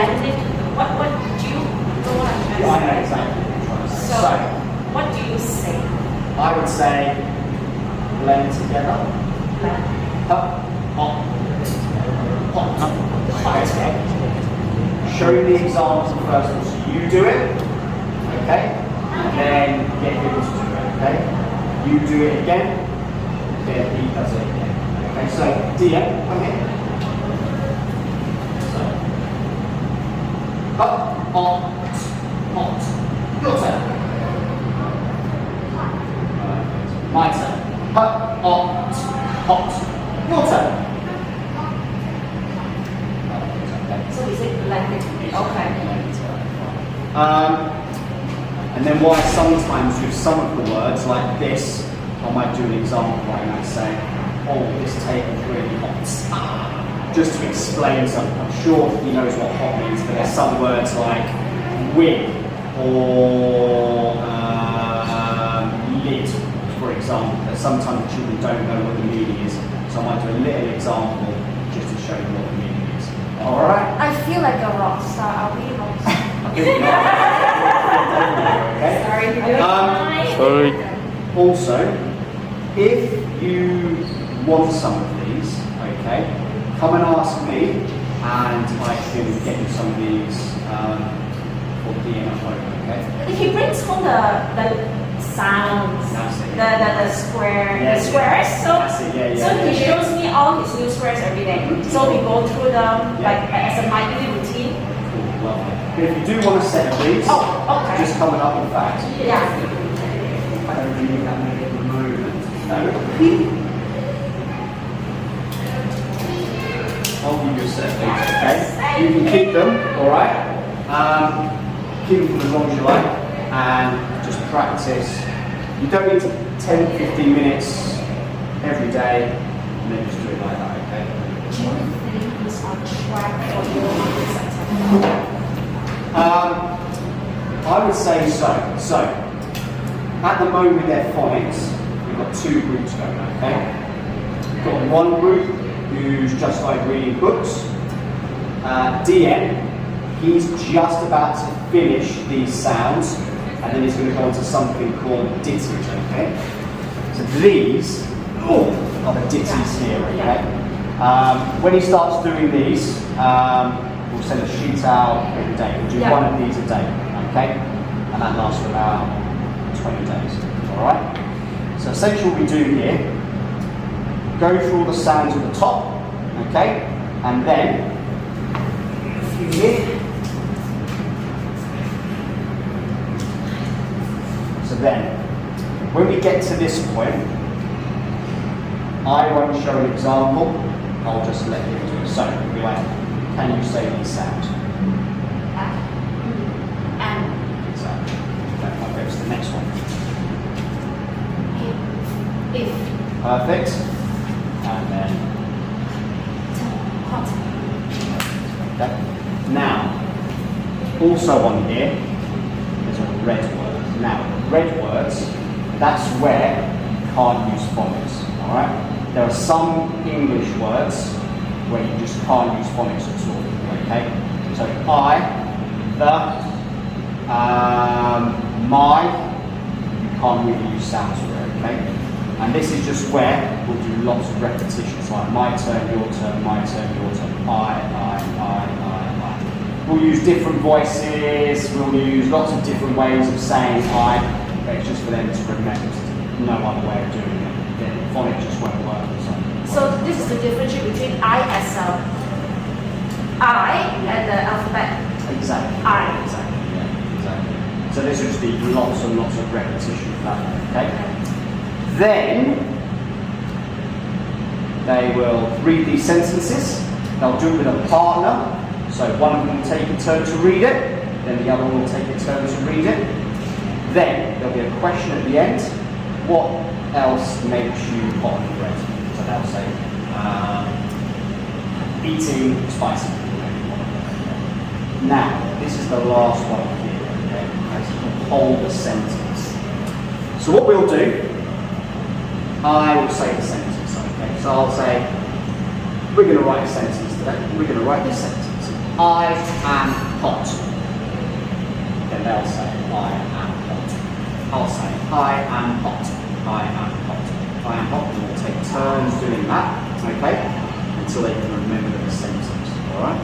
blended. What do you know what I'm trying to say? I know exactly what you're trying to say. So, what do you say? I would say blend together. Blend. Hot. Okay. Show you the example first of all. So you do it, okay? And then get him to do it, okay? You do it again, then he does it again. Okay, so Dia, come here. So, hot. Your turn. My turn. Hot. Your turn. So is it blended? Okay. And then why sometimes with some of the words like this, I might do an example where I might say, oh, this table's really hot. Just to explain something. I'm sure he knows what hot means, but there's some words like wig or lid, for example, that sometimes children don't know what the meaning is. So I might do a little example just to show you what the meaning is. Alright? I feel like a rock star. Are we rock stars? Okay. Sorry. Also, if you want some of these, okay, come and ask me, and I can get you some of these for being at home, okay? He brings home the sounds, the squares. So he shows me all his new squares every day. So we go through them like as a nightly routine. Cool, lovely. But if you do want a set of these, just coming up in fact. Yeah. I don't really need that many at the moment. No. I'll give you a set of these, okay? You can keep them, alright? Keep them for as long as you like, and just practice. You don't need to 10-15 minutes every day, and then just do it like that, okay? Do you think he's on track for your I would say so. So, at the moment with their phonics, we've got two groups going, okay? We've got one group who's just like reading books. DM, he's just about to finish these sounds, and then he's going to go on to something called ditties, okay? So these are the ditties here, okay? When he starts doing these, we'll send a sheet out every day. We'll do one of these a day, okay? And that lasts for about 20 days, alright? So essentially what we do here, go through all the sounds at the top, okay? And then, here. So then, when we get to this point, I won't show an example, I'll just let him do it. So, we'll be like, can you say these sounds? Exactly. That might go to the next one. If. Perfect. And then. Okay. Now, also on here, there's a red word. Now, red words, that's where you can't use phonics. Alright? There are some English words where you just can't use phonics at all. Okay? So I, the, my, you can't really use sounds for it, okay? And this is just where we'll do lots of repetitions, like my turn, your turn, my turn, your turn, I. We'll use different voices, we'll use lots of different ways of saying I, but it's just for them to remember. There's no other way of doing it. Then phonics just won't work. So this is the difference between I as I and the alphabet. Exactly. I. Exactly. Yeah. Exactly. So this will just be lots and lots of repetition of that. Okay. Then they will read these sentences. They'll do it with a partner. So one of them will take a turn to read it. Then the other one will take a turn to read it. Then there'll be a question at the end. What else makes you hot and red? So they'll say, eating spicy food. Now, this is the last one here, okay? As hold the sentence. So what we'll do, I will say the sentence, okay? So I'll say, we're going to write a sentence today. We're going to write this sentence. I am hot. Then they'll say, I am hot. I'll say, I am hot. I am hot. I am hot. And we'll take turns doing that, okay? Until they can remember the sentence, alright?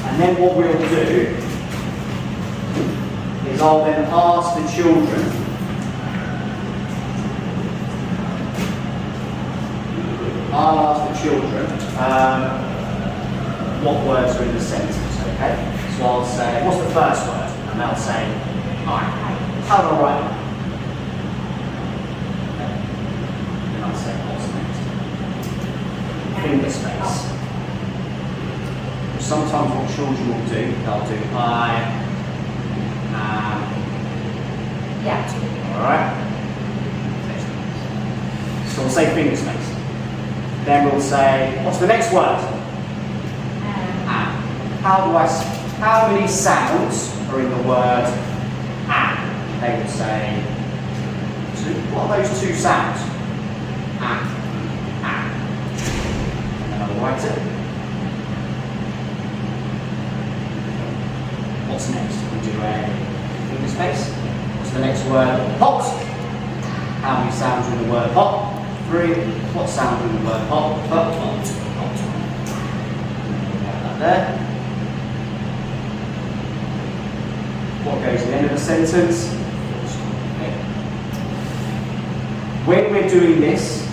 And then what we'll do is I'll then ask the children what words are in the sentence, okay? So I'll say, what's the first word? And they'll say, I. How do I write that? Okay. Then I'll say, what's next? Finger space. Sometimes what children will do, they'll do I am. Yeah. Alright? So we'll say finger space. Then we'll say, what's the next word? Am. How many sounds are in the word am? They would say, what are those two sounds? Am. Am. And then I'll write it. What's next? We do a finger space. What's the next word? Hot. How many sounds are in the word hot? 3. What sounds are in the word hot? Hot. Hot. Hot. That there. What goes at the end of the sentence? Okay. When we're doing this,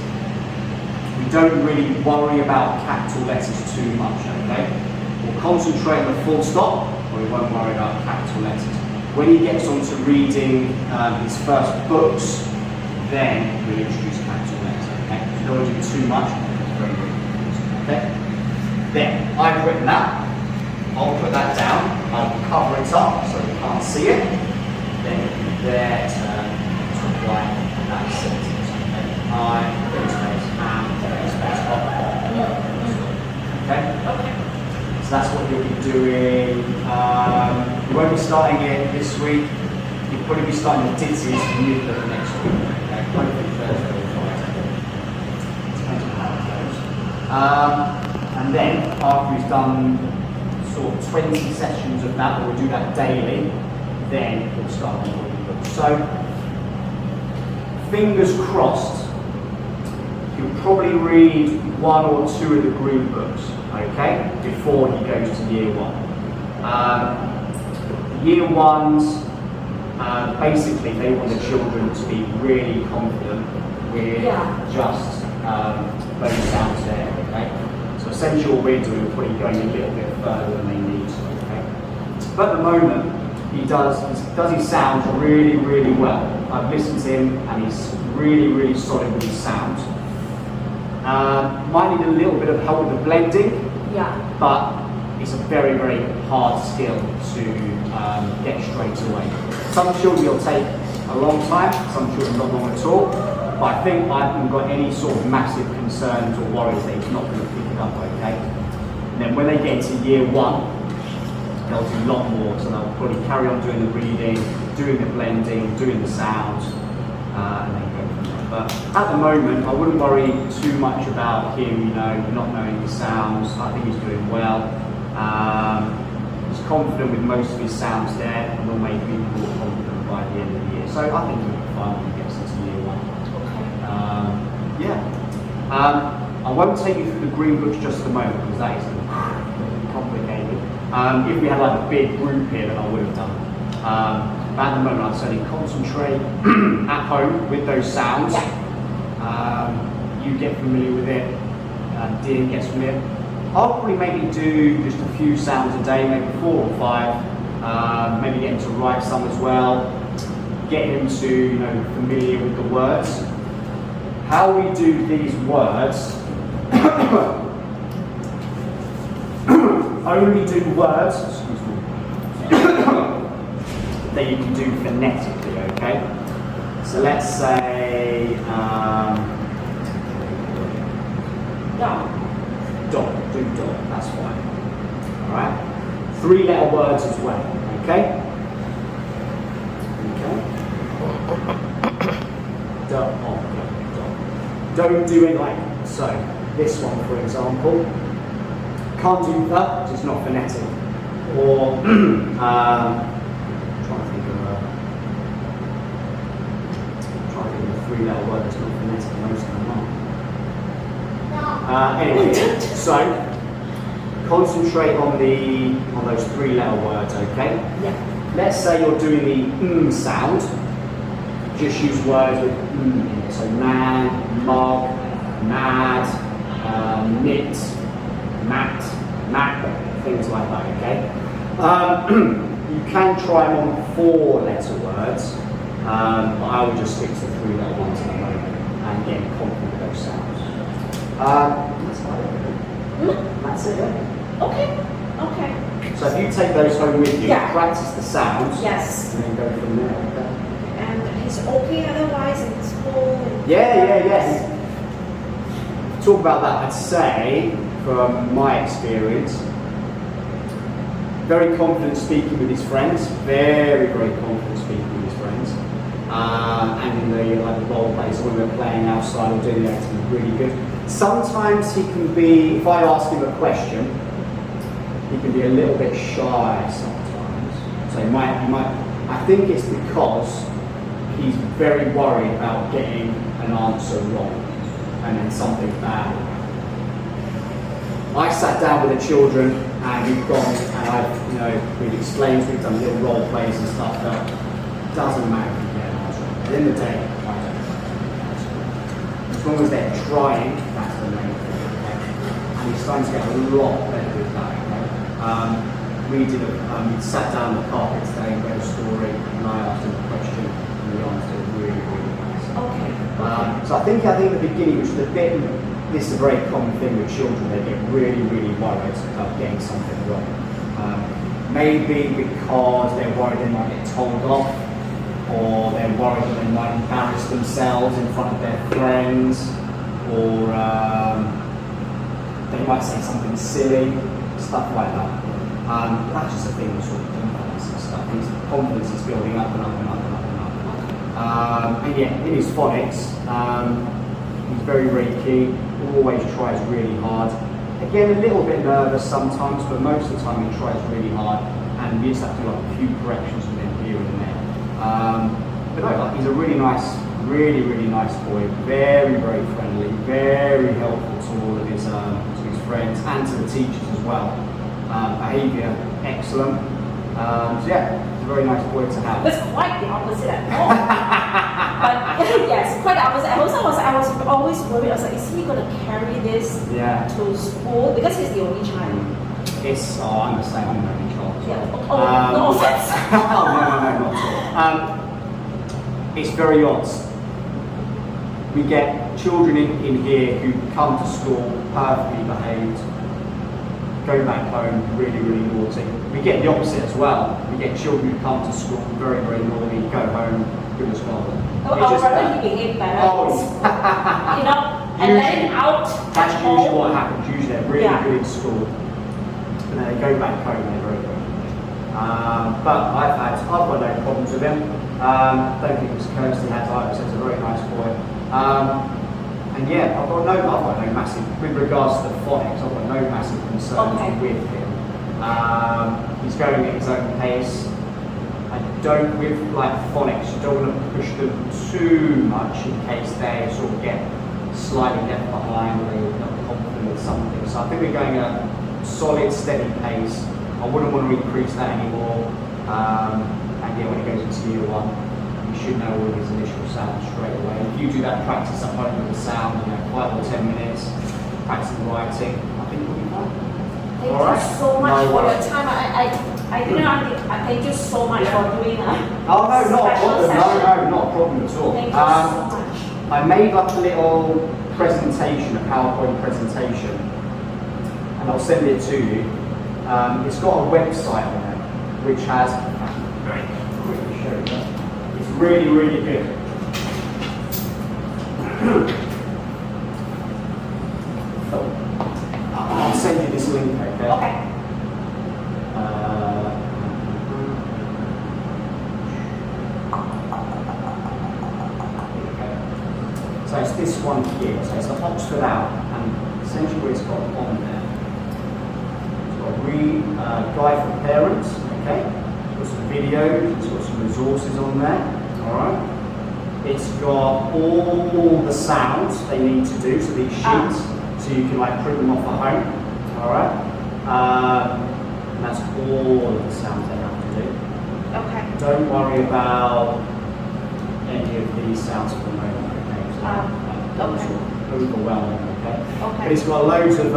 we don't really worry about capital letters too much, okay? We'll concentrate on the full stop, or we won't worry about capital letters. When he gets on to reading his first books, then we'll introduce capital letters, okay? If you don't want to do too much, it's very good, okay? Then, I've written that. I'll put that down. I'll cover it up so you can't see it. Then their turn to write that sentence, okay? I, space, am, space, hot. Okay? Okay. So that's what you'll be doing. You won't be starting it this week. You'll probably be starting the ditties middle of next week. Okay? Hopefully Thursday or Friday. Depends on how it goes. And then, after we've done sort of 20 sessions of that, or we'll do that daily, then we'll start the book. So, fingers crossed, you'll probably read 1 or 2 of the group books, okay, before he goes to year 1. Year 1s, basically they want the children to be really confident with just those sounds there, okay? So essentially what we're doing is probably going a little bit further than they need to, okay? But at the moment, he does his sounds really, really well. I've listened to him and he's really, really solid with his sounds. Might need a little bit of help with the blending, but it's a very, very hard skill to get straight away. Some children will take a long time, some children not long at all, but I think I haven't got any sort of massive concerns or worries that he's not going to pick it up, okay? And then when they get into year 1, they'll do a lot more, so they'll probably carry on doing the reading, doing the blending, doing the sounds, and then go from there. But at the moment, I wouldn't worry too much about him, not knowing the sounds. I think he's doing well. He's confident with most of his sounds there, and will make me more confident by the end of the year. So I think he'll be fine when he gets into year 1. I won't take you through the green books just at the moment, because that is complicated. If we had like a big group here, then I would have done. But at the moment, I'd certainly concentrate at home with those sounds. You get familiar with it, Dean gets familiar. I'll probably maybe do just a few sounds a day, maybe 4 or 5. Maybe get him to write some as well. Get him to, familiar with the words. How we do these words, only do words, excuse me, that you can do phonetically, okay? So let's say, dot, do dot, that's fine. Alright? 3-letter words as well, okay? Okay. Dot, dot. Don't do it like so. this one, for example. Can't do the, because it's not phonetic. Or, trying to think of a three-letter word that's not phonetic, most of them aren't. Anyway, so concentrate on those three-letter words, okay? Yeah. Let's say you're doing the sound. Just use words with in it. So man, mug, mad, knit, mat, map, things like that, okay? You can try them on four-letter words, but I would just stick to three-letter ones at the moment and get confident with those sounds. That's about it. That's it. Okay. So if you take those home with you, Yeah. practice the sounds, Yes. and then go from there. Okay? And he's okay otherwise in school? Yeah. Talk about that, I'd say, from my experience, very confident speaking with his friends, very confident speaking with his friends. And in the role plays, when we're playing outside or doing the activity, really good. Sometimes he can be, if I ask him a question, he can be a little bit shy sometimes. So he might, I think it's because he's very worried about getting an answer wrong and then something bad. I sat down with the children and we've gone and we've explained, we've done little role plays and stuff that doesn't matter if you get an answer. At the end of the day, I don't know. As long as they're trying, that's the main thing. Okay? And he's starting to get a lot better with that. Okay? We sat down on the carpet today and read a story and I asked him a question and he answered it really nice. Okay. So I think at the beginning, which is this is a very common thing with children, they get really worried about getting something wrong. Maybe because they're worried they might get told off, or they're worried that they might embarrass themselves in front of their friends, or they might say something silly, stuff like that. That's just a thing with sort of confidence and stuff. His confidence is building up and up and up and up and up. And yeah, in his phonics, he's very keen, always tries really hard. Again, a little bit nervous sometimes, but most of the time he tries really hard, and we just have to do like a few corrections with him here and there. But no, he's a really nice boy, very friendly, very helpful to all of his friends and to the teachers as well. Behaviour excellent. So yeah, he's a very nice boy to have. It's quite the opposite at home. But yes, quite the opposite. I was always worried. I was like, is he going to carry this to school? Because he's the only child. I'm the same. I'm the only child. Yeah. No offense. No, not at all. It's very odd. We get children in here who come to school perfectly behaved, go back home really naughty. We get the opposite as well. We get children who come to school very naughty, go home good as well. Our brother, he behaved better. And let him out. That's usually what happens. Usually they're really good in school, and then they go back home and they're very good. But I've got no problems with him. Don't think it was Kirsty had either, so he's a very nice boy. And yeah, I've got no massive, with regards to the phonics, I've got no massive concerns with him. He's going at his own pace. I don't, with like phonics, you don't want to push them too much in case they sort of get slightly left behind or they're not confident with something. So I think we're going at a solid, steady pace. I wouldn't want to increase that anymore. And yeah, when he goes into year one, you should know all his initial sounds straight away. If you do that practice at home with the sound, 5 or 10 minutes, practicing writing, I think you'll be fine. Thank you so much for your time. I thank you so much for doing a not a problem. session. No, not a problem at all. Thank you so much. I made up a little presentation, a PowerPoint presentation, and I'll send it to you. It's got a website on it, which has, very quickly show you, it's really good. I'll send you this link, okay? Okay. So it's this one here. So it's the Oxford Out, and essentially what it's got on there. It's got a guide for parents, okay? It's got some videos, it's got some resources on there, alright? It's got all the sounds they need to do, so these sheets, so you can like print them off at home, alright? And that's all of the sounds they have to do. Okay. Don't worry about any of these sounds at the moment, okay? So Okay. overwhelming, okay? Okay. But it's got loads of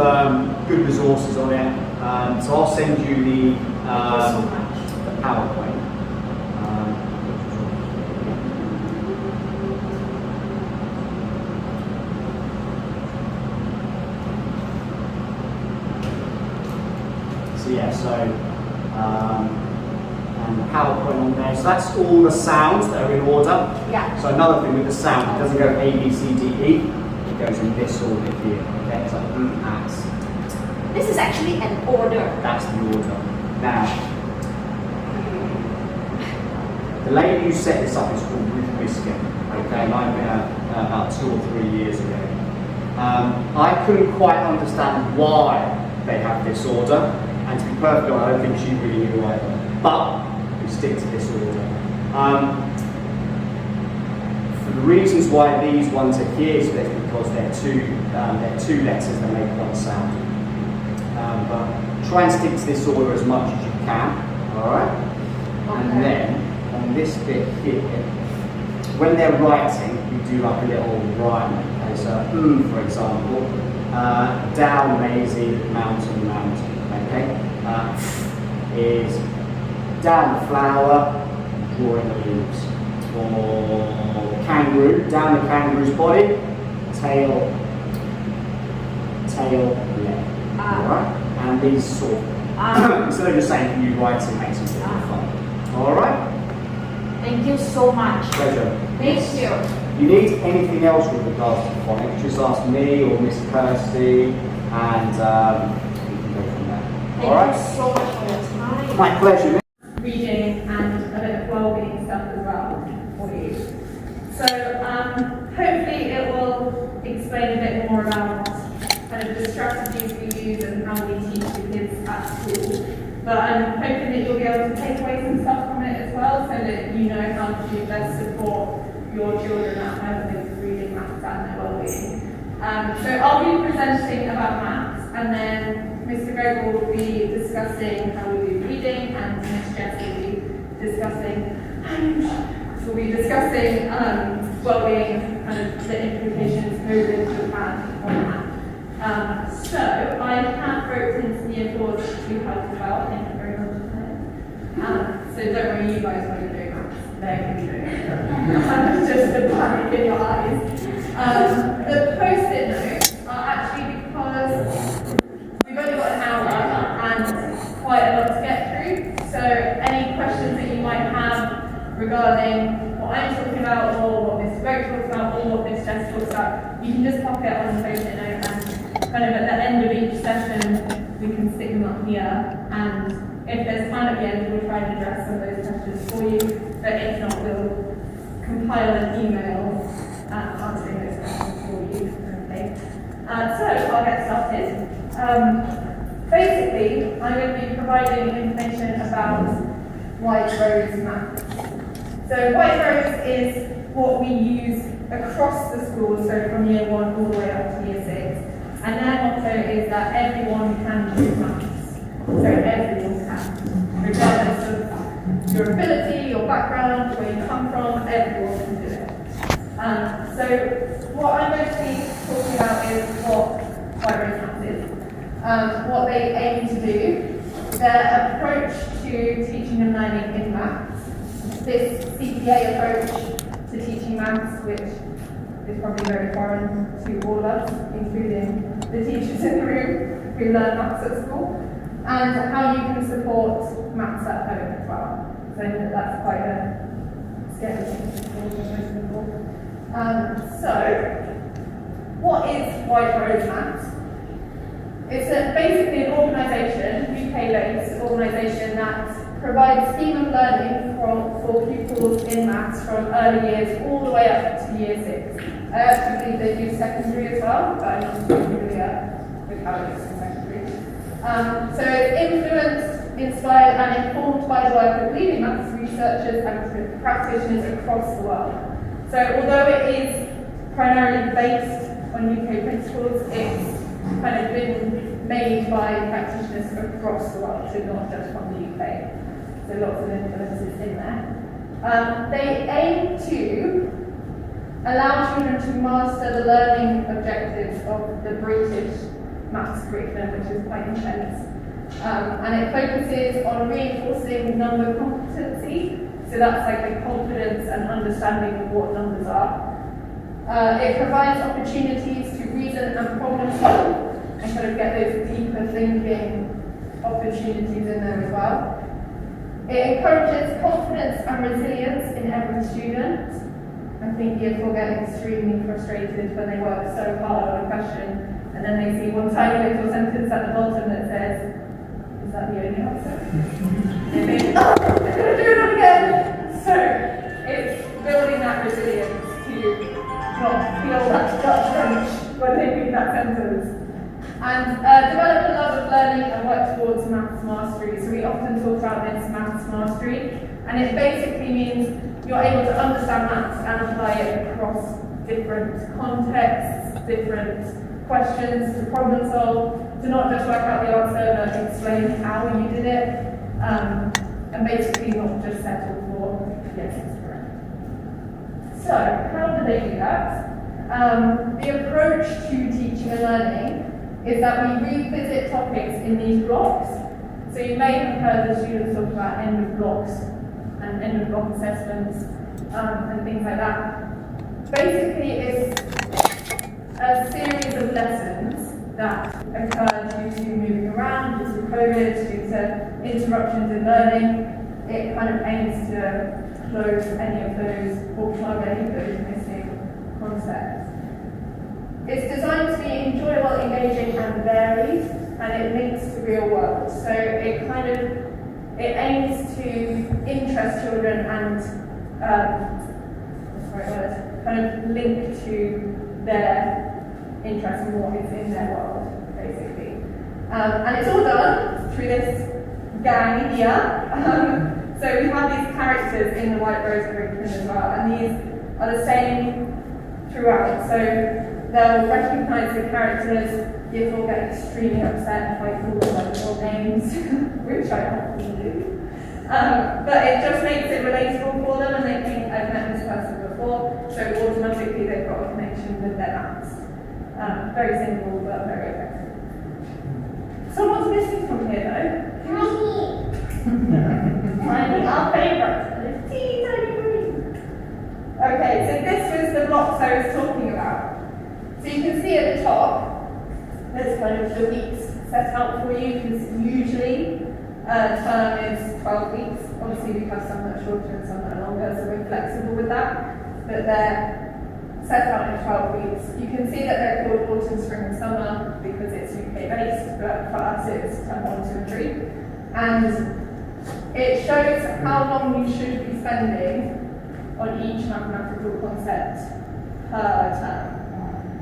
good resources on it. So I'll send you the PowerPoint. So yeah, and the PowerPoint on there. So that's all the sounds that are in order. Yeah. So another thing with the sound, it doesn't go A, B, C, D, E. It goes in this order here. Okay, it's like ats. This is actually an order. That's the order. Now, the lady who set this up is called Ruth Biscuit. Okay, and I met her about 2 or 3 years ago. I couldn't quite understand why they have this order, and to be perfectly honest, I don't think she really knew either. But we stick to this order. For the reasons why these ones are here is because they're two letters that make one sound. But try and stick to this order as much as you can, alright? Okay. And then, on this bit here, when they're writing, you do like a little rhyme. Okay, so, for example, down Maisie, mountain, mountain. Okay? Is down the flower, drawing the leaves. Or kangaroo, down the kangaroo's body, tail, leg. Alright? And these sort of, instead of just saying you write it makes it more fun. Alright? Thank you so much. Pleasure. Thank you. If you need anything else with regards to phonics, just ask me or Miss Kirsty, and we can go from there. Thank you so much for your time. My pleasure. Reading and a bit of well-being stuff as well for you. So hopefully it will explain a bit more about kind of the strategies we use and how we teach the kids at school. But I'm hoping that you'll be able to take away some stuff from it as well, so that you know how to best support your children at home with reading, maths, and their well-being. So I'll be presenting about maths, and then Mr. Greg will be discussing how we do reading, and Ms. Jess will be discussing well-being, kind of the implications COVID have had on that. So I have roped in some year fours to help as well. Thank you very much. So don't worry, you guys won't be doing maths. They're going to be doing it. Just the panic in your eyes. The post-it notes are actually because we've only got an hour and quite a lot to get through. So any questions that you might have regarding what I'm talking about, or what Mr. Greg talks about, or what Ms. Jess talks about, you can just pop it on the post-it note, and kind of at the end of each session we can stick them up here, and if there's time at the end we'll try and address some of those questions for you, but if not we'll compile an email answering those questions for you. Okay. So I'll get started. Basically I'm going to be providing information about White Rose Maths. So White Rose is what we use across the school, so from year 1 all the way up to year 6. And their motto is that everyone can do maths. So everyone can. Regardless of your ability, your background, where you come from, everyone can do it. So what I'm going to be talking about is what White Rose Maths is. What they aim to do, their approach to teaching and learning in maths. This CPA approach to teaching maths, which is probably very foreign to all of us, including the teachers in the room who learn maths at school, and how you can support maths at home as well. So that's quite a scary thing for most people. So, what is White Rose Maths? It's basically an organisation, UK-based organisation that provides scheme of learning for pupils in maths from early years all the way up to year 6. I actually believe they do secondary as well, but I'm not too familiar how it is in secondary. So it's influenced, inspired and informed by the work of leading maths researchers and practitioners across the world. So although it is primarily based on UK principles, it's kind of been made by practitioners across the world, so not just from the UK. So lots of influences in there. They aim to allow children to master the learning objectives of the British maths curriculum, which is quite intense. And it focuses on reinforcing number competency, so that's like the confidence and understanding of what numbers are. It provides opportunities to reason and problem solve, and kind of get those deeper thinking opportunities in there as well. It encourages confidence and resilience in every student. I think year 4 get extremely frustrated when they work so hard on a question and then they see one tiny little sentence at the bottom that says, is that the only answer? They think, oh, I'm going to do it again. So it's building that resilience to not feel that gut crunch when they read that sentence. And develop a love of learning and work towards maths mastery. So we often talk about this maths mastery, and it basically means you're able to understand maths and apply it across different contexts, different questions to problem solve, to not just work out the answer, but explain how you did it, and basically not just settle for yes, it's correct. So, how do they do that? The approach to teaching and learning is that we revisit topics in these blocks. So you may have heard the students talk about end of blocks and end of block assessments and things like that. Basically, it's a series of lessons that occur due to moving around, due to COVID, due to interruptions in learning. It kind of aims to close any of those, or plug any of those missing concepts. It's designed to be enjoyable, engaging and varied, and it links to real world. So it aims to interest children and kind of link to their interest in what is in their world, basically. And it's all done through this gang here. So we have these characters in the White Rose curriculum as well, and these are the same throughout. So they'll recognise the characters. Year 4 get extremely upset if I call them by their names, which I often do. But it just makes it relatable for them, and they think, I've met this person before, so automatically they've got a connection with their maths. Very simple, but very effective. Someone's missing from here, though. Tiny, our favourite. Teeny tiny green. Okay, so this was the blocks I was talking about. So you can see at the top, there's kind of the weeks set out for you, because usually term is 12 weeks. Obviously we have some that are shorter and some that are longer, so we're flexible with that. But they're set out in 12 weeks. You can see that they're called autumn, spring and summer because it's UK based, but for us it's term 1, 2 and 3. And it shows how long you should be spending on each mathematical concept per term.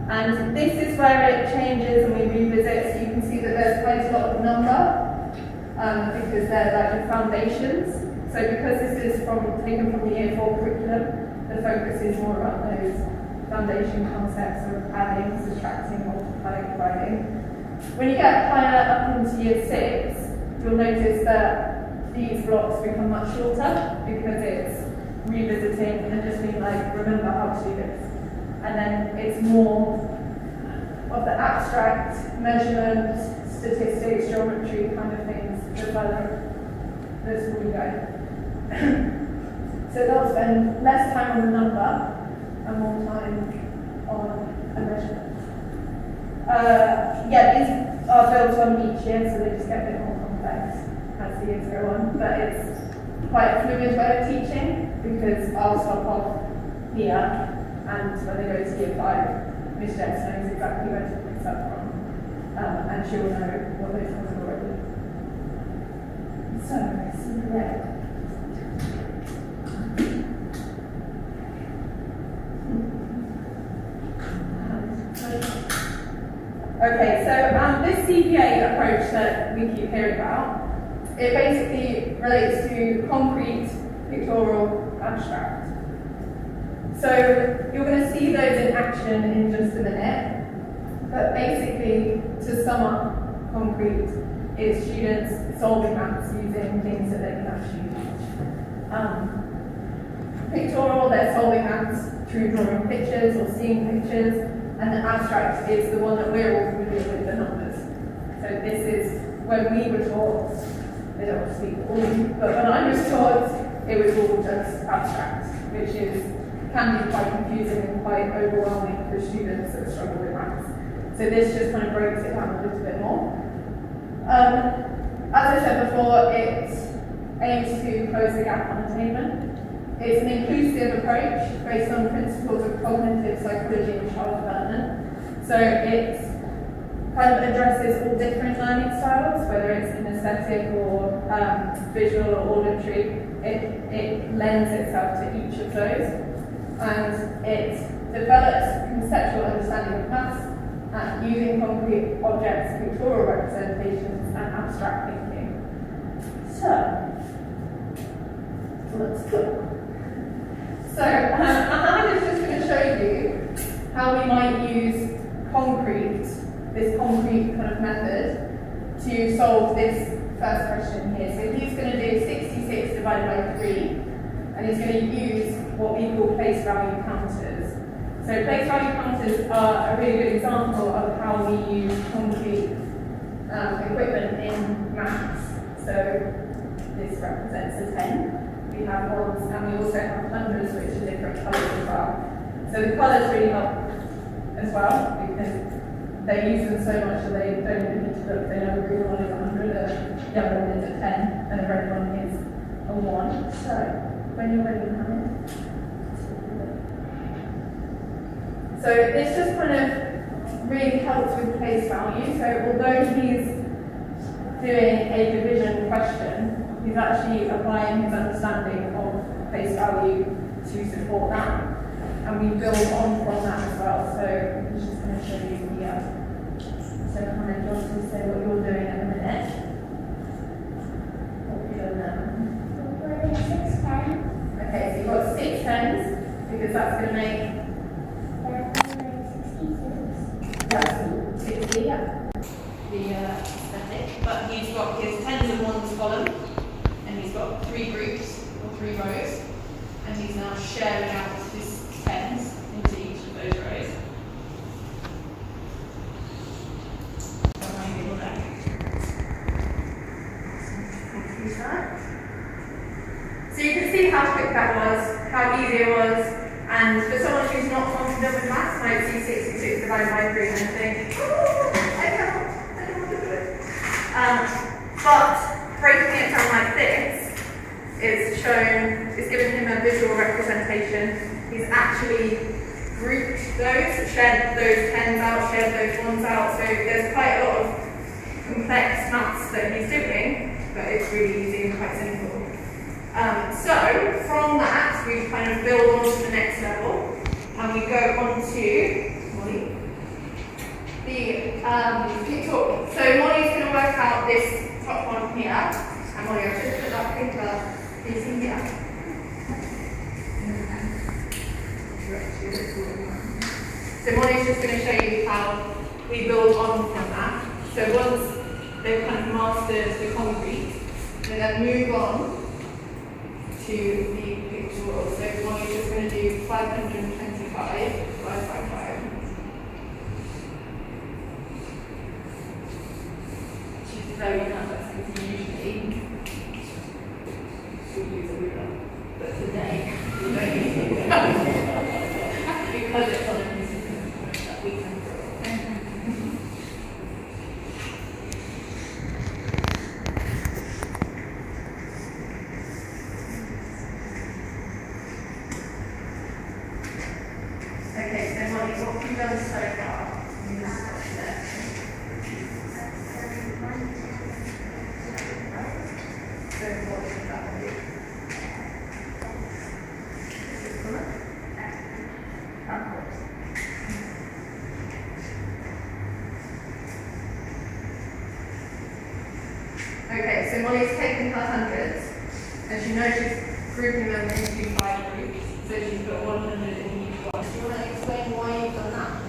And this is where it changes and we revisit, so you can see that there's quite a lot of number, because they're like the foundations. So because this is taken from the Year 4 curriculum, the focus is more around those foundation concepts of adding, subtracting, multiplying, dividing. When you get higher up into Year 6, you'll notice that these blocks become much shorter because it's revisiting and just being like, remember how to do this. And then it's more of the abstract measurement, statistics, geometry kind of things develop as we go. So they'll spend less time on the number and more time on a measurement. These are built on each year, so they just get a bit more complex as the years go on. But it's quite a fluid way of teaching because I'll stop off here. And when they go to Year 5, Miss Jess knows exactly where to pick this up from, and she will know what those ones are already. So, red. Okay, so this CPA approach that we keep hearing about, it basically relates to concrete, pictorial, abstract. So you're going to see those in action in just a minute, but basically, to sum up, concrete is students solving maths using things that they can actually use. Pictorial, they're solving maths through drawing pictures or seeing pictures, and the abstract is the one that we're all familiar with, the numbers. So this is when we were taught, they don't speak all, but when I was taught, it was all just abstract, which can be quite confusing and quite overwhelming for students that struggle with maths. So this just kind of breaks it down a little bit more. As I said before, it aims to close the gap on attainment. It's an inclusive approach based on principles of cognitive psychology and child development. So it kind of addresses all different learning styles, whether it's kinesthetic or visual or auditory. It lends itself to each of those. And it develops conceptual understanding of maths using concrete objects, pictorial representations, and abstract thinking. So, let's go. So, I'm just going to show you how we might use this concrete kind of method to solve this first question here. So he's going to do 66 divided by 3, and he's going to use what we call place value counters. So place value counters are a really good example of how we use concrete equipment in maths. So this represents a 10. We have ones, and we also have hundreds, which are different colours as well. So the colours really help as well, because they use them so much that they don't even need to look. They know a green one is 100, a yellow one is a 10, and a red one is a 1. So when you're ready, come in. So this just kind of really helps with place value. So although he's doing a division question, he's actually applying his understanding of place value to support that. And we build on from that as well. So he's just going to show you here. So kind of just to say what you're doing at the minute. What we're doing now. We're doing 6 tens. Okay, so you've got 6 tens, because that's going to make 60, yeah. The static. But he's got his tens and ones column, and he's got 3 groups or 3 rows, and he's now sharing out his tens into each of those rows. So you can see how quick that was, how easy it was, and for someone who's not confident with maths, might see 66 divided by 3 and think, oh, I don't want to do it. But breaking it down like this is giving him a visual representation. He's actually grouped those, shared those tens out, shared those ones out, so there's quite a lot of complex maths that he's doing, but it's really easy and quite simple. So from that, we kind of build on to the next level, and we go on to the pictorial. So Molly's going to work out this top one here, and Molly, I'll just put that paper piece in here. So Molly's just going to show you how we build on from that. So once they've kind of mastered the concrete, they then move on to the pictorial. So Molly's just going to do 525 divided by 5. She's very nervous because usually we use a ruler, but today we don't use a ruler because it's on a piece of paper that we can draw. Okay, so Molly, what have you done so far? In this project? So what is that for you? Is this correct? Backwards. so Molly's taken her hundreds, and she knows she's grouping them into 5 groups, so she's got 100 in each one. Do you want to explain why you've done that?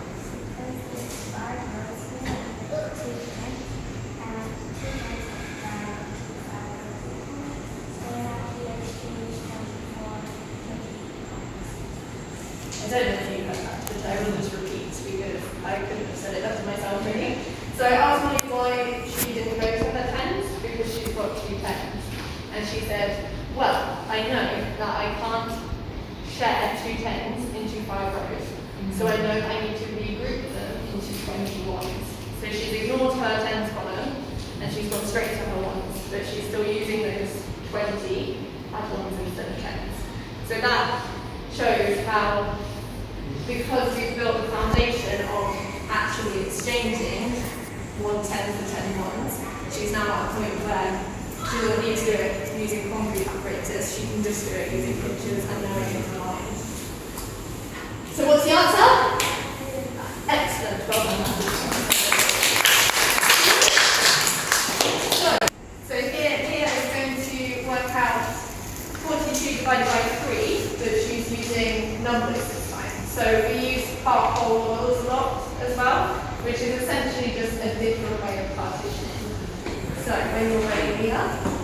I don't know if you heard that, but I will just repeat because I couldn't have said it better myself really. So I asked Molly why she didn't go to her tens, because she's got 2 tens. And she said, well, I know that I can't share 2 tens into 5 rows, so I know I need to regroup them into 21s. So she's ignored her tens column and she's gone straight to her ones, but she's still using those 20 as ones instead of tens. So that shows how, because we've built the foundation of actually exchanging 1 10 for 10 ones, she's now at a point where she doesn't need to do it using concrete operators, she can just do it using pictures and knowing in her mind. So what's the answer? Excellent, well done. So here is going to work out 42 divided by 3, but she's using numbers this time. So we use part whole models a lot as well, which is essentially just a different way of partitioning. So when you're ready, Leah.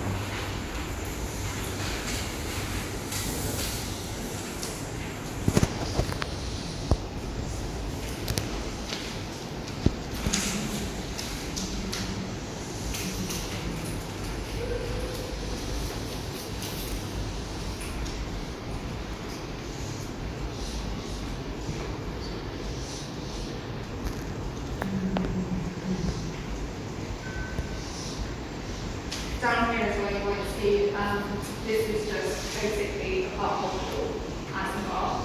Down here is where you want to see, this is just basically a part model as a bar.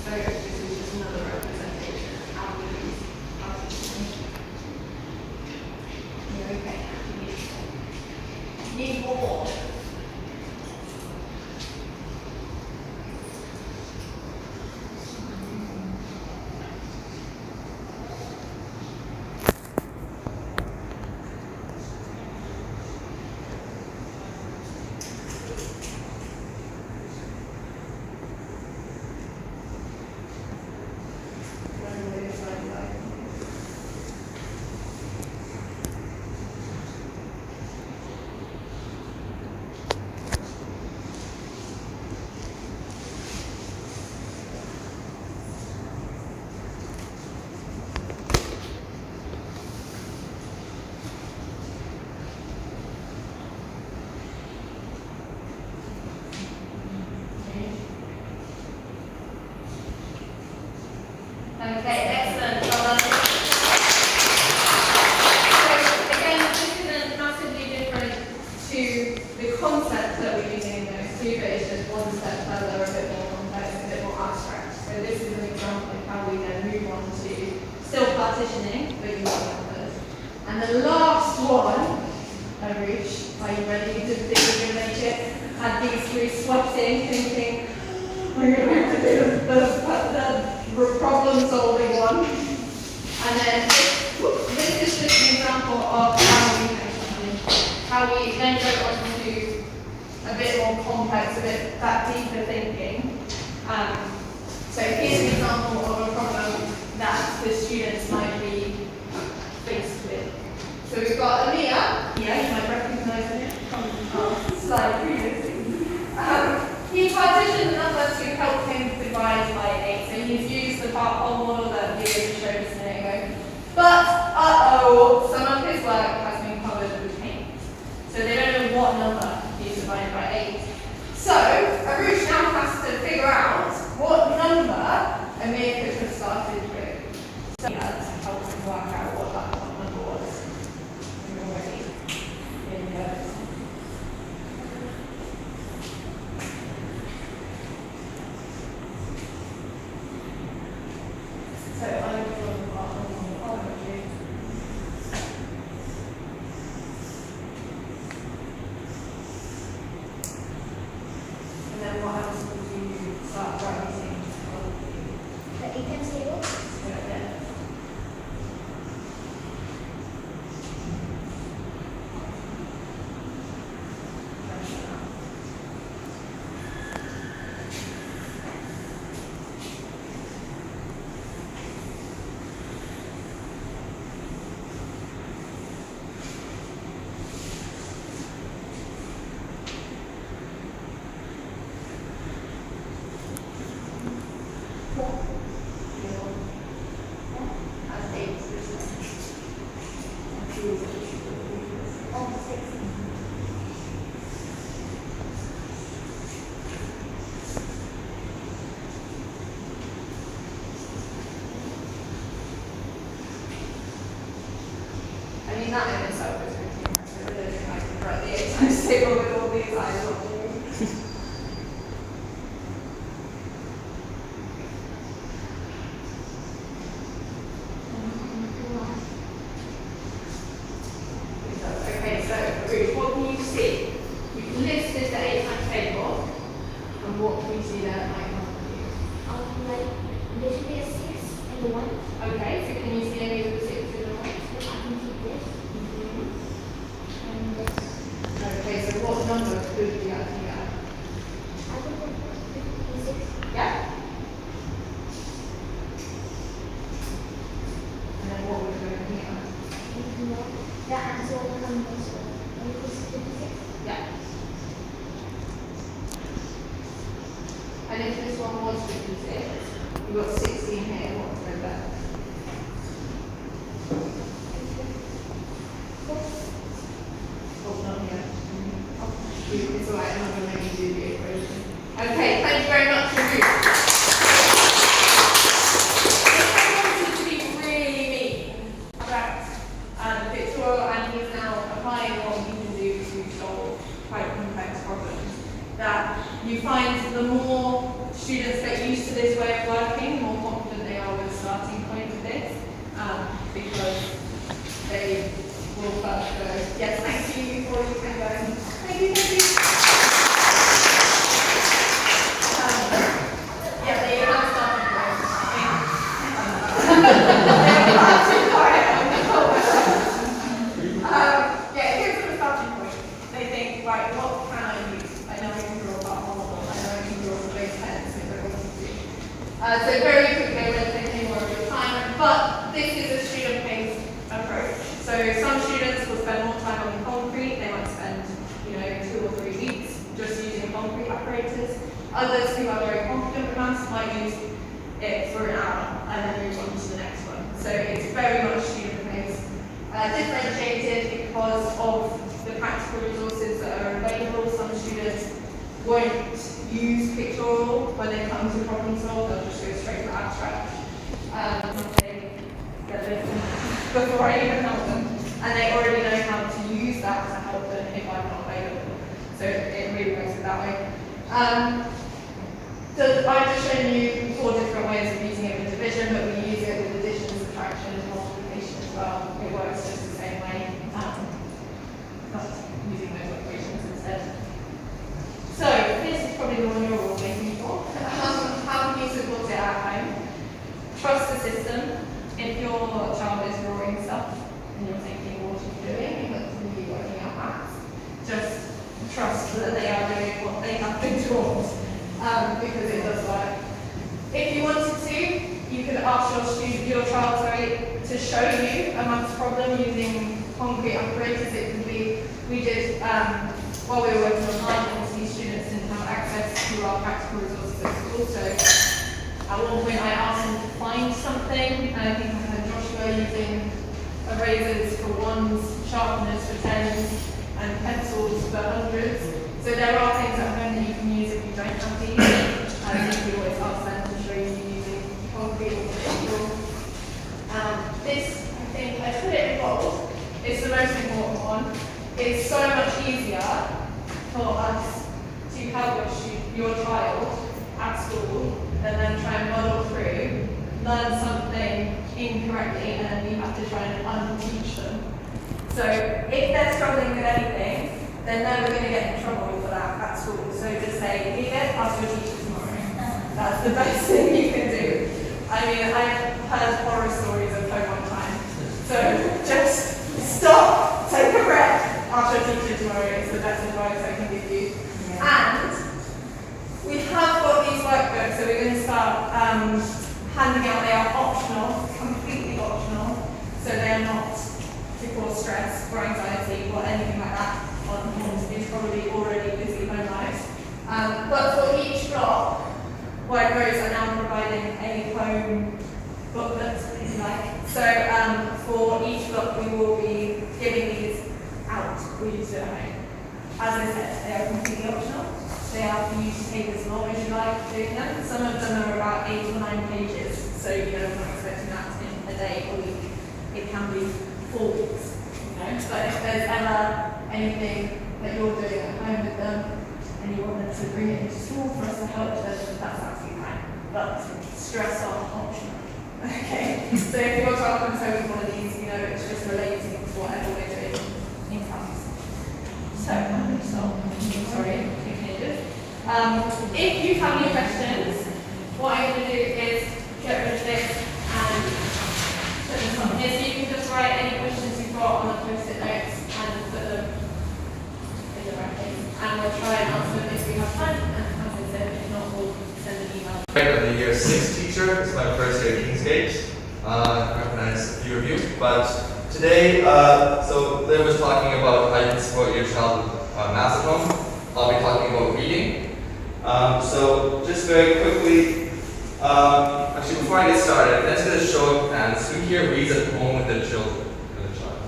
So this is just another representation of how we use partitioning. You're okay, you need more. Okay, excellent. Well done. So again, this isn't massively different to the concept that we're using in those 2, but it's just one step further, a bit more complex, a bit more abstract. So this is an example of how we then move on to still partitioning, but using numbers. And the last one, Arush, are you ready to think you can make it? Had these 3 sweating, thinking, we're going to have to do the problem solving one. And then this is just an example of how we then go on to a bit more complex, a bit that deeper thinking. So here's an example of a problem that the students might be faced with. So we've got Amir, here, you might recognise him from our slide previously. He partitioned the number to help him divide by 8. So he's used the part whole model that Leo showed us a minute ago. But, some of his work has been covered with paint. So they don't know what number he's divided by 8. So, Arush now has to figure out what number Amir could have started with. So he has to help him work out what that number was. We're already in the So I will draw the bar on the poetry. And then what else would you start writing? The 8 I mean, that in itself is pretty impressive. I don't think I can write the 8 times table with all these eyes on me. Okay, so Ruth, what can you see? You've listed the 8 times table, and what can you see there that might help you? Like, there should be a 6 and a 1. Okay, so can you see any of the 6 in the 1? So I can keep this. And this. Okay, so what number could we actually add? I can put 56. Yeah? And then what would we do here? No, the answer will come this way. And it is 56. Yeah. And if this one was 56, you've got 16 here, what would go there? Oh, not here. It's alright, I'm not going to make you do the equation. Okay, thank you very much for Ruth. If I wanted to be really mean about Victoria, and he's now applying what he can do to solve quite complex problems, that you find the more students get used to this way of working, the more confident they are with the starting point of this, because they will first go, yes, thank you, before you can go, thank you, thank you. Yeah, they have starting point. They are too quiet on the yeah, it gives them a starting point. They think, right, what can I use? I know I can draw a model, I know I can draw a base pen, so I want to do. So very quickly, I won't take any more of your time, but this is a student-based approach. So some students will spend more time on the concrete, they might spend, 2 or 3 weeks just using concrete apparatus. Others who are very confident with maths might use it for an hour and then move on to the next one. So it's very much student-based. Differentiated because of the practical resources that are available. Some students won't use pictorial when they come to problem solve, they'll just go straight for abstract. Before I even help them. And they already know how to use that to help them if I'm not available. So it really works it that way. So I've just shown you 4 different ways of using it with division, but we use it with addition, subtraction, and multiplication as well. It works just the same way, not using those equations instead. So this is probably the one you're all waiting for. How can you support it at home? Trust the system. If your child is drawing stuff and you're thinking what are you doing, that's really working out maths, just trust that they are doing what they have been taught, because it does work. If you wanted to, you could ask your child to show you a maths problem using concrete apparatus. It could be, we did, while we were working online, obviously students didn't have access to our practical resources at school, so at one point I asked them to find something, and I think I had Joshua using erasers for 1s, sharpeners for 10s, and pencils for 100s. So there are things at home that you can use if you don't have these. And you can always ask them to show you using concrete or pictorial. This, I think, I put it in bold. It's the most important one. It's so much easier for us to help your child at school and then try and muddle through, learn something incorrectly, and then we have to try and unteach them. So if they're struggling with anything, then no, we're going to get in trouble for that at school. So just say, leave it, ask your teacher tomorrow. That's the best thing you can do. I mean, I've heard horror stories of homework time. So just stop, take a breath, ask your teacher tomorrow. It's the best advice I can give you. And we have got these workbooks, so we're going to start handing out. They are optional, completely optional, so they are not to cause stress or anxiety or anything like that on who's probably already busy home lives. But for each block, White Rose are now providing a home booklet, if you like. So for each block, we will be giving these out for you to at home. As I said, they are completely optional. They are for you to take as long as you like doing them. Some of them are about 8 or 9 pages, so I'm not expecting that in a day or week. It can be 4 weeks. But if there's ever anything that you're doing at home with them and you want them to bring it into school for us to help them, that's absolutely fine. But stress on optional. Okay, so if your child comes home with one of these, you know, it's just relating to whatever we're doing in class. So, sorry, two pages. If you have any questions, what I'm going to do is get rid of this and put this on here. So you can just write any questions you've got on the post-it notes and put them in the brackets. And we'll try and answer them if we have time. And as I said, if not, we'll send an email. I'm the year 6 teacher. It's my first year at Kingsgate. I recognize a few of you. But today, so Liv was talking about how you can support your child with math at home. I'll be talking about reading. So just very quickly, actually before I get started, I'm just going to show of hands who here reads at home with their children, with a child.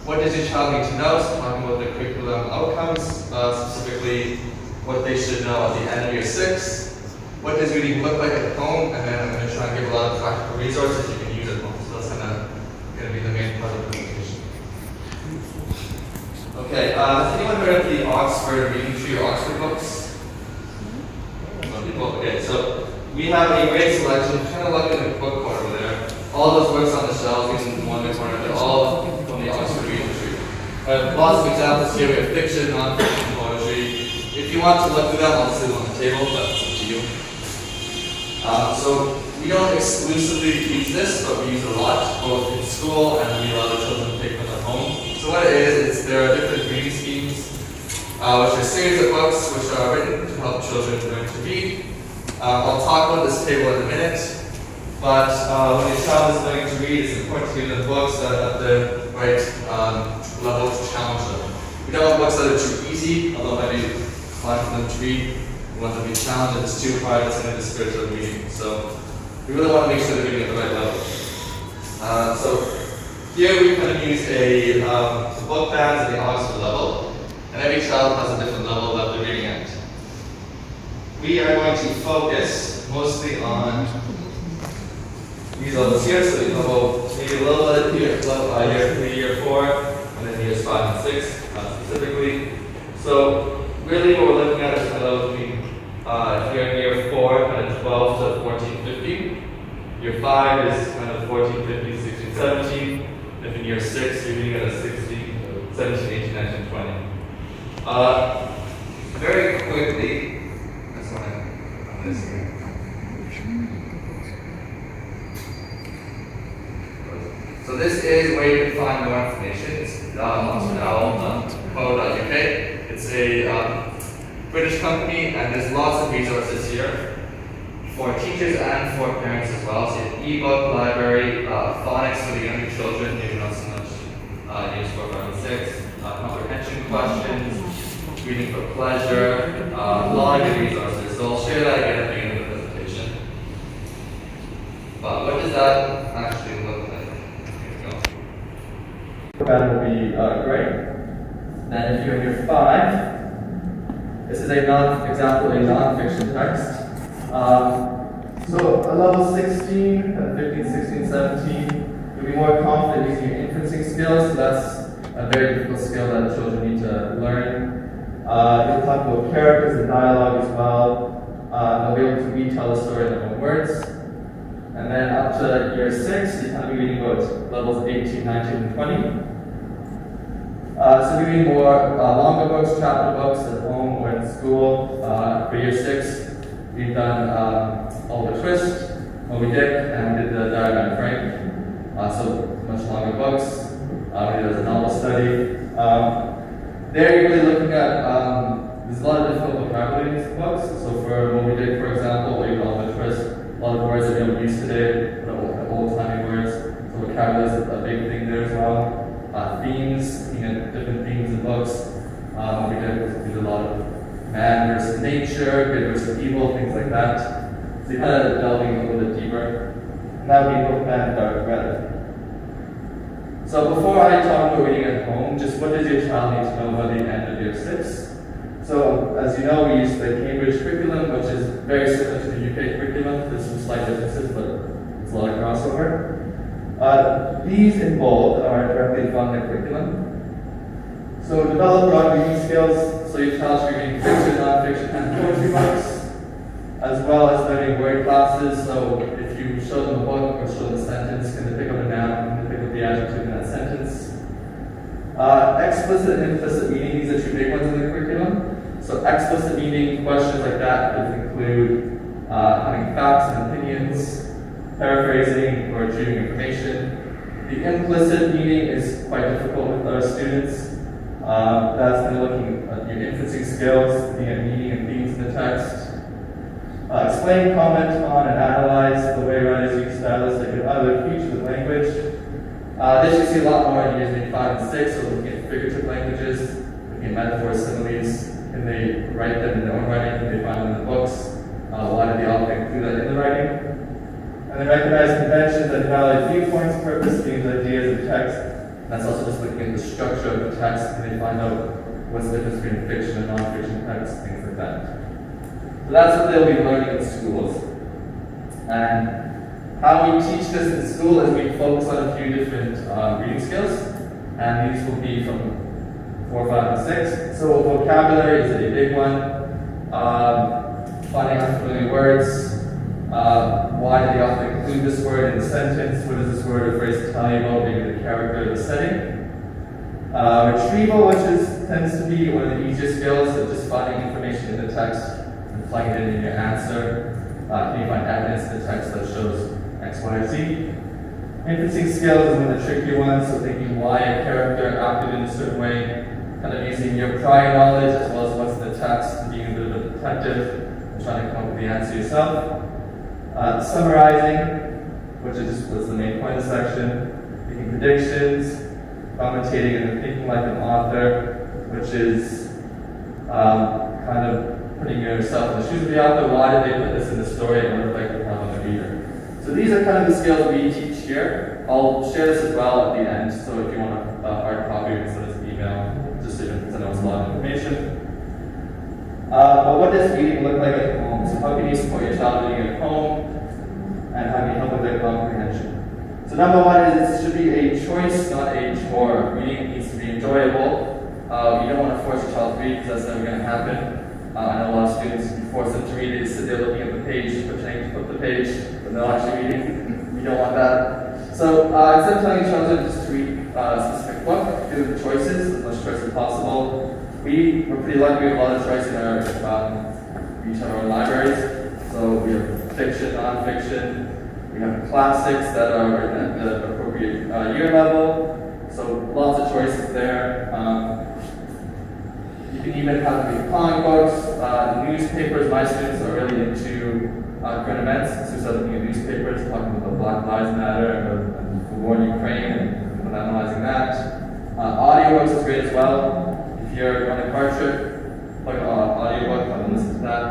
What does your child need to know? So talking about the curriculum outcomes, specifically what they should know at the end of year 6. What does reading look like at home? And then I'm going to try and give a lot of practical resources you can use at home. So that's going to be the main part of the presentation. Okay, has anyone heard of the Oxford Reading Tree or Oxford books? Okay, so we have a great selection, kind of like in the book corner over there. All those books on the shelves in one corner, they're all from the Oxford Reading Tree. Lots of examples here. We have fiction, non-fiction, poetry. If you want to look through them, I'll sit on the table, but it's up to you. So we don't exclusively use this, but we use it a lot, both in school and we allow the children to take them at home. So what it is there are different reading schemes, which are a series of books which are written to help children learn to read. I'll talk about this table in a minute, but when your child is learning to read, it's important to give them books that are at the right level to challenge them. We don't want books that are too easy, although it might be fun for them to read. We want them to be challenged. If it's too hard, it's going to discourage them reading. So we really want to make sure they're reading at the right level. So here we kind of use a book bands at the Oxford level, and every child has a different level that they're reading at. We are going to focus mostly on these levels here, so you know maybe a little bit here, year 3, year 4, and then years 5 and 6 specifically. So really what we're looking at is kind of between here in year 4, kind of 12 to 14, 15. Year 5 is kind of 14, 15, 16, 17. If in year 6, you're reading at a 16, 17, 18, 19, 20. Very quickly, that's what on this here. So this is where you can find more information. It's oxfordowl.co.uk. It's a British company, and there's lots of resources here for teachers and for parents as well. So you have ebook library, phonics for the younger children, maybe not so much years 4, 5, and 6, comprehension questions, reading for pleasure, a lot of good resources. So I'll share that again at the end of the presentation. But what does that actually look like? Here we go. That will be great. Then if you're in year 5, this is a example of a non-fiction text. So a level 16, 15, 16, 17, you'll be more confident using your inferencing skills. So that's a very difficult skill that children need to learn. You'll talk about characters and dialogue as well. They'll be able to retell the story in their own words. And then up to year 6, you kind of be reading about levels 18, 19, and 20. So we read more longer books, chapter books at home or in school. For year 6, we've done Oliver Twist, Moby Dick, and did the Diagram Frank. So much longer books. We did a novel study. There you're really looking at, there's a lot of difficult vocabulary in these books. So for Moby Dick, for example, or even Oliver Twist, a lot of words that we don't use today, old-timey words. So vocabulary is a big thing there as well. Themes, looking at different themes in books. We did a lot of man versus nature, good versus evil, things like that. So you kind of delving a little bit deeper. And that would be book band dark red. So before I talk about reading at home, just what does your child need to know by the end of year 6? So as you know, we use the Cambridge curriculum, which is very similar to the UK curriculum. There's some slight differences, but it's a lot of crossover. These in bold are directly from the curriculum. So develop broad reading skills, so your child should be reading fiction, non-fiction, and poetry books, as well as learning word classes. So if you show them a book or show them a sentence, can they pick up a noun, can they pick up the adjective in that sentence? Explicit and implicit meaning, these are two big ones in the curriculum. So explicit meaning, questions like that could include having facts and opinions, paraphrasing or retrieving information. The implicit meaning is quite difficult with our students. That's kind of looking at your inferencing skills, looking at meaning and themes in the text. Explain, comment on, and analyze the way writers use stylistic and other features of language. This you see a lot more in years maybe 5 and 6, so looking at figurative languages, looking at metaphors, similes. Can they write them in their own writing? Can they find them in the books? Why did the author include that in the writing? And then recognize conventions and valid viewpoints, purpose, themes, ideas, and text. That's also just looking at the structure of the text. Can they find out what's the difference between fiction and non-fiction text, things like that. So that's what they'll be learning in schools. And how we teach this in school is we focus on a few different reading skills. And these will be from 4, 5, and 6. So vocabulary is a big one. Finding unfamiliar words. Why did the author include this word in the sentence? What does this word or phrase tell you about maybe the character or the setting? Retrieval, which tends to be one of the easier skills of just finding information in the text and plugging it in your answer. Can you find evidence in the text that shows X, Y, or Z? Inferencing skills is one of the trickier ones, so thinking why a character acted in a certain way, kind of using your prior knowledge as well as what's in the text and being a bit of a detective and trying to come up with the answer yourself. Summarizing, which is just what's the main point of the section, making predictions, commentating and thinking like an author, which is kind of putting yourself in the shoes of the author. Why did they put this in the story and what effect it have on the reader? So these are kind of the skills we teach here. I'll share this as well at the end, so if you want a hard copy, you can send us an email, just so you can send us a lot of information. But what does reading look like at home? So how can you support your child reading at home? And how can you help with their comprehension? So number one is it should be a choice, not a chore. Reading needs to be enjoyable. You don't want to force your child to read because that's never going to happen. I know a lot of students, you force them to read, they just sit there looking at the page, pretending to flip the page, but they're actually reading. You don't want that. So instead of telling your children just to read a specific book, give them choices, as much choice as possible. We're pretty lucky we have a lot of choice in our each of our libraries. So we have fiction, non-fiction. We have classics that are written at the appropriate year level. So lots of choices there. You can even have them read comic books, newspapers. My students are really into current events. So they're looking at newspapers, talking about Black Lives Matter and the war in Ukraine and analyzing that. Audiobooks is great as well. If you're on a car trip, like an audiobook, I can listen to that.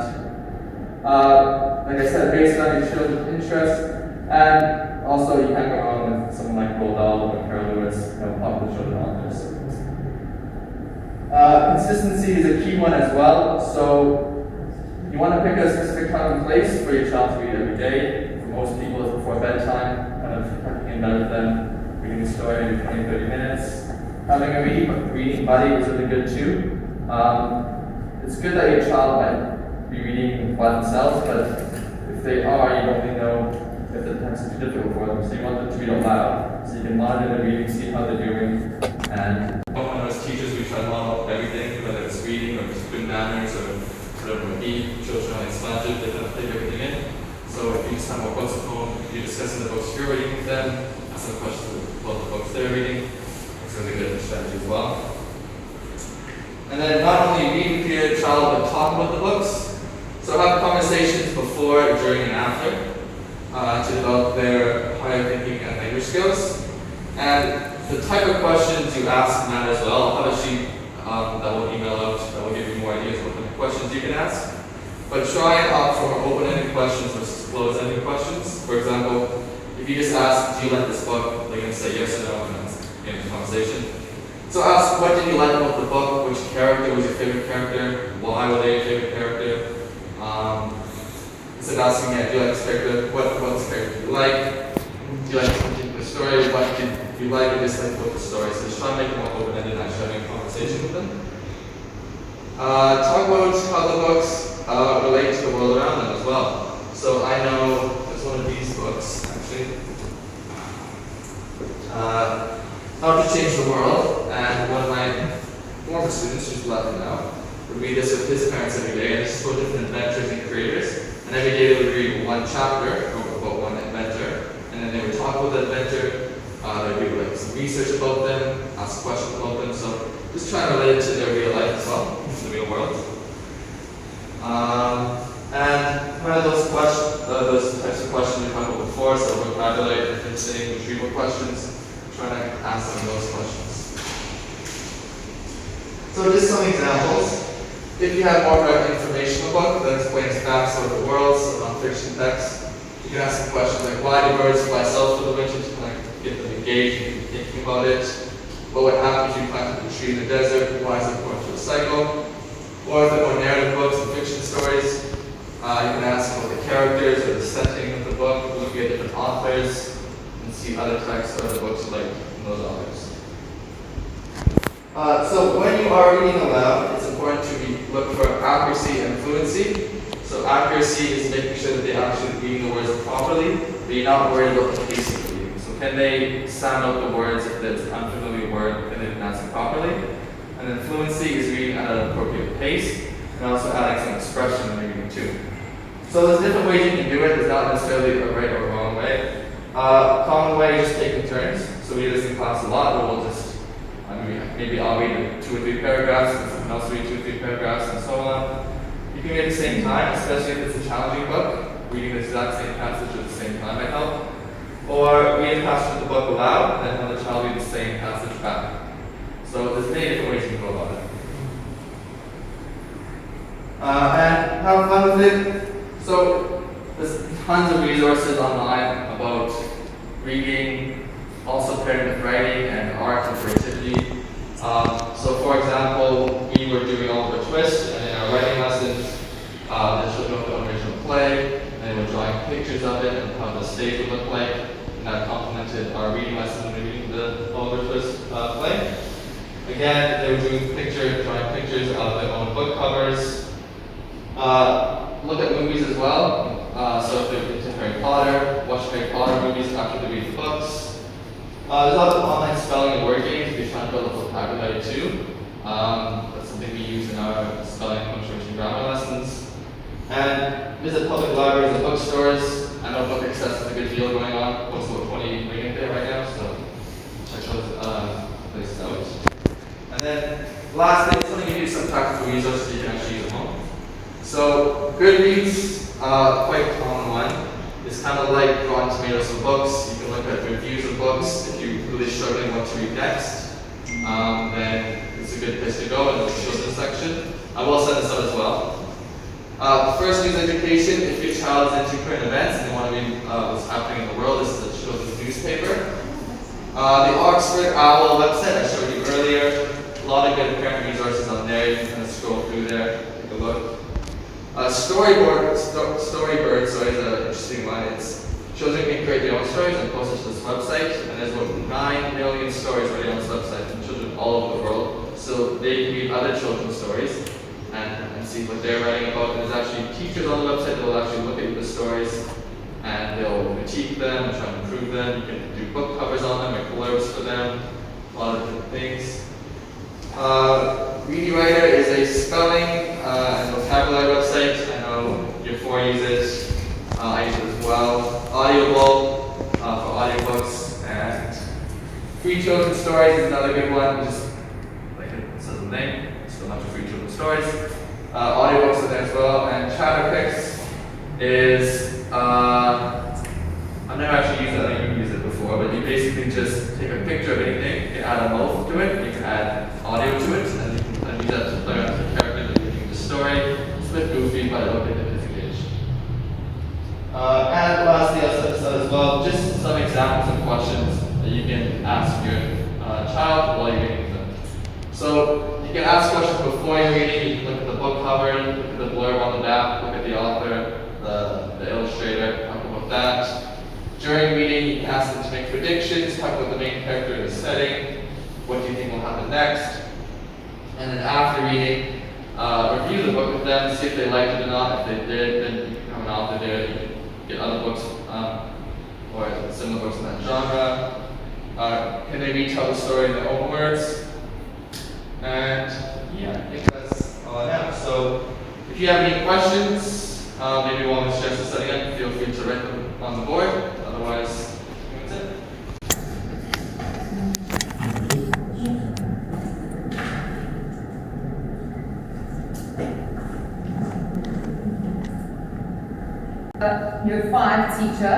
Like I said, based on your children's interest, and also you can't go wrong with someone like Roald Dahl or Carol Lewis, popular children authors. Consistency is a key one as well. So you want to pick a specific time and place for your child to read every day. For most people, it's before bedtime, kind of tucking in bed with them, reading a story every 20-30 minutes. Having a reading buddy is really good too. It's good that your child might be reading by themselves, but if they are, you don't really know if the text is too difficult for them. So you want them to read out loud, so you can monitor their reading, see how they're doing. And as teachers, we try to model everything, whether it's reading or just good manners or whatever it may be. Children are sponges, they kind of take everything in. So if you just have more books at home, you're discussing the books you're reading with them, ask them questions about the books they're reading. It's really good strategy as well. And then not only reading to your child, but talk about the books. So have conversations before, during, and after to develop their higher thinking and language skills. And the type of questions you ask matter as well. I'll have a sheet that will email out that will give you more ideas of what the questions you can ask. But try and opt for open-ended questions versus closed-ended questions. For example, if you just ask, do you like this book? They're going to say yes or no, and that's the end of the conversation. So ask, what did you like about the book? Which character was your favorite character? Why were they your favorite character? Instead of asking, do you like this character? What character do you like? Do you like this particular the story, what did you like or dislike about the story. So just try and make it more open-ended and actually having a conversation with them. Talk about how the books relate to the world around them as well. So I know there's one of these books, actually. How to Change the World, and one of my former students, who's left now, would read this with his parents every day, and it's about different inventors and creators. And every day they would read one chapter about one inventor, and then they would talk about the inventor. They would do like some research about them, ask questions about them. So just try and relate it to their real life as well, to the real world. And one of those questions, those types of questions we've talked about before, so vocabulary, listening, retrieval questions. Trying to ask them those questions. So just some examples. If you have more of an informational book that explains facts about the world, so non-fiction text, you can ask some questions like, why do birds fly south for the winter, to kind of get them engaged and thinking about it. What would happen if you planted a tree in the desert? Why is it important to recycle? Or if they're more narrative books and fiction stories, you can ask about the characters or the setting of the book, look at different authors, and see other texts or other books like those authors. So when you are reading aloud, it's important to look for accuracy and fluency. So accuracy is making sure that they're actually reading the words properly, but you're not worried about the pacing of reading. So can they sound out the words if it's an unfamiliar word, can they pronounce it properly? And then fluency is reading at an appropriate pace, and also adding some expression in the reading too. So there's different ways you can do it. There's not necessarily a right or wrong way. Common way is just taking turns. So we do this in class a lot, but we'll just, maybe I'll read 2 or 3 paragraphs, and someone else will read 2 or 3 paragraphs, and so on. You can read at the same time, especially if it's a challenging book. Reading the exact same passage at the same time might help. Or read a passage of the book aloud, and then have the child read the same passage back. So there's many different ways you can go about it. And have fun with it. So there's tons of resources online about reading, also paired with writing and art and creativity. So for example, we were doing Oliver Twist, and in our writing lessons, the children wrote the original play, and they were drawing pictures of it and how the stage would look like, and that complemented our reading lesson when we were reading the Oliver Twist play. Again, they were doing drawing pictures of their own book covers. Look at movies as well. So if they're into Harry Potter, watch Harry Potter movies after they read the books. There's lots of online spelling and word games if you're trying to build a vocabulary too. That's something we use in our spelling, punctuation, grammar lessons. And visit public libraries and bookstores. I know book access is a good deal going on. Books about 20 million there right now, so check those places out. And then lastly, it's going to give you some practical resources you can actually use at home. So Goodreads, quite a common one. It's kind of like Rotten Tomatoes for books. You can look at reviews of books. If you're really struggling what to read next, then it's a good place to go in the children's section. I will set this up as well. First, news education. If your child is into current events and they want to read what's happening in the world, this is a children's newspaper. The Oxford Owl website I showed you earlier. A lot of good parent resources on there. You can kind of scroll through there, take a look. Storybird is an interesting one. It's children can create their own stories and post it to this website, and there's about 9 million stories already on this website from children all over the world. So they can read other children's stories and see what they're writing about. And there's actually teachers on the website that will actually look at the stories and they'll critique them and try to improve them. You can do book covers on them or blurbs for them, a lot of different things. Ready Writer is a spelling and vocabulary website. I know your 4 use it. I use it as well. Audible for audiobooks, and Free Children's Stories is another good one. Just like it says in the name, it's a bunch of free children's stories. Audiobooks are there as well. And Chatterpix is I've never actually used it. I think you've used it before, but you basically just take a picture of anything, you can add a mouth to it, you can add audio to it, and you can use that to play around with the character that you're reading the story. It's a bit goofy, but I don't think it is engaged. And lastly, I'll set this out as well, just some examples of questions that you can ask your child while you're reading them. So you can ask questions before you're reading. You can look at the book cover, look at the blurb on the back, look at the author, the illustrator, talk about that. During reading, you he asked them to make predictions, talk about the main character in the setting, what do you think will happen next, and then after reading, review the book with them, see if they liked it or not. If they did, then you can come and author there, you can get other books or similar books in that genre. Can they retell the story in their own words? And yeah, I think that's all I have. So if you have any questions, maybe want to suggest a setting up, feel free to write them on the board. Otherwise, that's it. Year 5 teacher,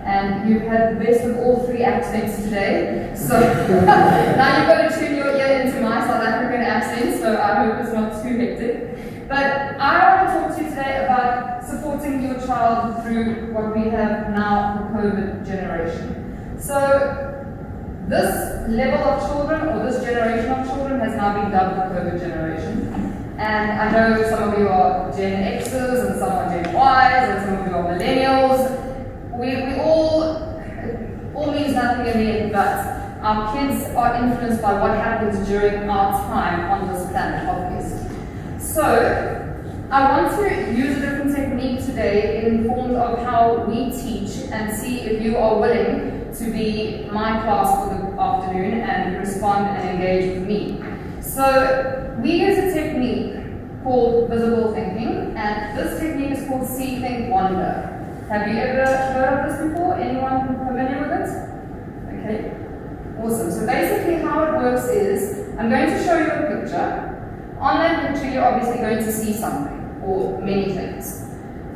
and you've had the best of all 3 accents today. So now you've got to tune your ear into my South African accent, so I hope it's not too hectic. But I want to talk to you today about supporting your child through what we have now the COVID generation. So this level of children, or this generation of children, has now been dubbed the COVID generation. And I know some of you are Gen X's and some are Gen Y's and some of you are millennials. We all means nothing in the end, but our kids are influenced by what happens during our time on this planet, obviously. So I want to use a different technique today in forms of how we teach and see if you are willing to be my class for the afternoon and respond and engage with me. So we use a technique called visible thinking, and this technique is called See, Think, Wonder. Have you ever heard of this before? Anyone familiar with it? Okay, awesome. So basically how it works is, I'm going to show you a picture. On that picture you're obviously going to see something, or many things.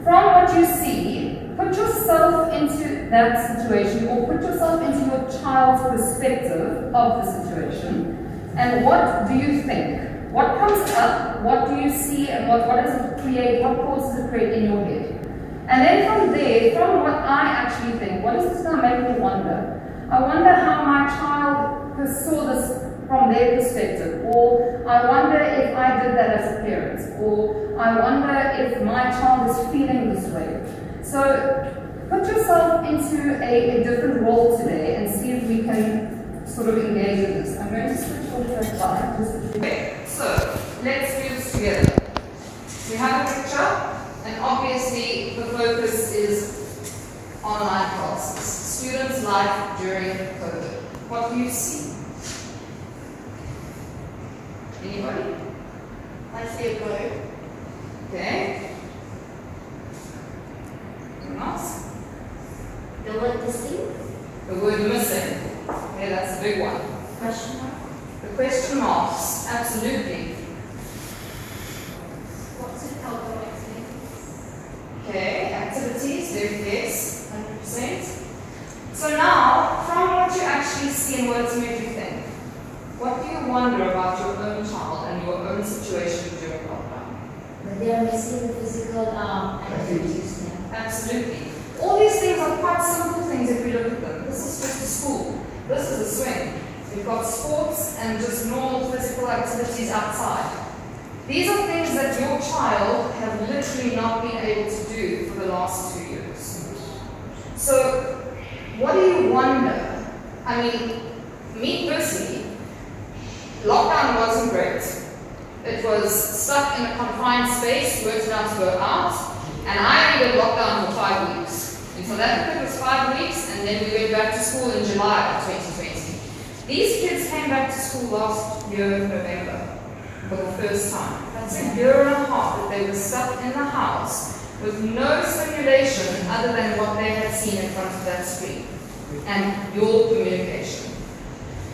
From what you see, put yourself into that situation, or put yourself into your child's perspective of the situation. And what do you think? What comes up? What do you see? And what does it create? What causes it create in your head? And then from there, from what I actually think, what is this going to make me wonder? I wonder how my child saw this from their perspective, or I wonder if I did that as a parent, or I wonder if my child is feeling this way. So put yourself into a different role today and see if we can sort of engage in this. I'm going to switch off that slide. Okay, so let's do this together. We have a picture, and obviously the focus is online classes. Students' life during COVID. What do you see? Anybody? I see a globe. Okay. Anyone else? The word missing. The word missing. Okay, that's a big one. Question mark. The question marks, absolutely. What's it called? Okay, activities, yes, 100%. So now, from what you actually see and what it's made you think, what do you wonder about your own child and your own situation during lockdown? But they are missing the physical activities now. Absolutely. All these things are quite simple things if we look at them. This is just a school. This is a swing. We've got sports and just normal physical activities outside. These are things that your child have literally not been able to do for the last 2 years. So, what do you wonder? I mean, me personally, lockdown wasn't great. It was stuck in a confined space, weren't allowed to go out, and I only did lockdown for 5 weeks. In South Africa it was 5 weeks, and then we went back to school in July of 2020. These kids came back to school last year, November, for the first time. That's a year and a half that they were stuck in the house with no stimulation other than what they had seen in front of that screen and your communication.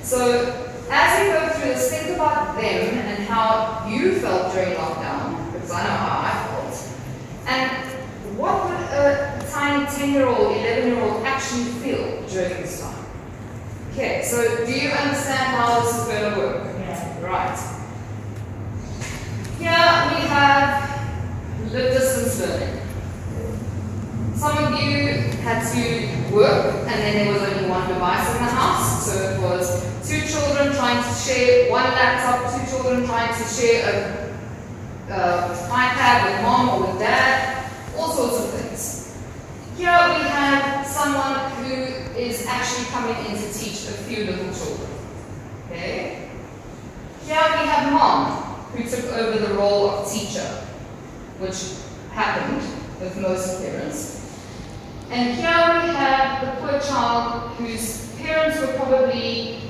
So as we go through this, think about them and how you felt during lockdown, because I know how I felt, and what would a tiny 10-year-old, 11-year-old actually feel during this time. Okay, so do you understand how this is going to work? Yeah. Right. Here we have distance learning. Some of you had to work and then there was only one device in the house. So it was 2 children trying to share one laptop, 2 children trying to share an iPad with mom or with dad, all sorts of things. Here we have someone who is actually coming in to teach a few little children. Okay? Here we have mom, who took over the role of teacher, which happened with most parents. And here we have the poor child whose parents were probably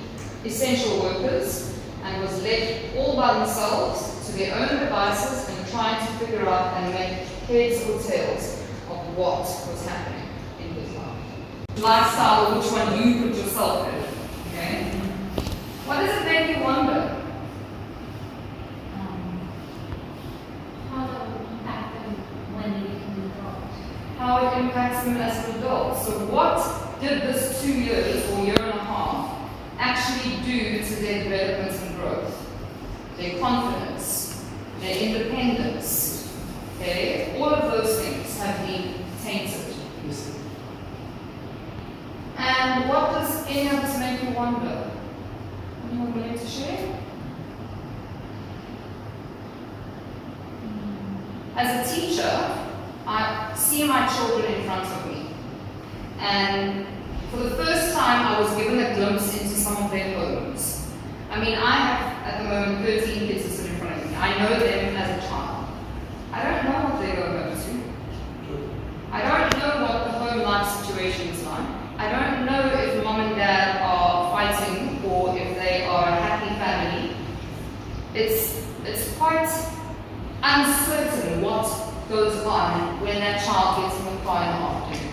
essential workers and was left all by themselves to their own devices and trying to figure out and make heads or tails of what was happening in his life. Lifestyle, which one you put yourself in. Okay? What does it make you wonder? How that would impact them when they become adults. How it impacts them as an adult. So what did this 2 years or year and a half actually do to their development and growth? Their confidence, their independence, okay? All of those things have been tainted. And what does any of this make you wonder? Anyone willing to share? As a teacher, I see my children in front of me. And for the first time, I was given a glimpse into some of their homes. I mean, I have, at the moment, 13 kids that sit in front of me. I know them as a child. I don't know what they go home to. I don't know what the home life situation is like. I don't know if mom and dad are fighting or if they are a happy family. It's quite uncertain what goes on when that child gets in the car in the afternoon.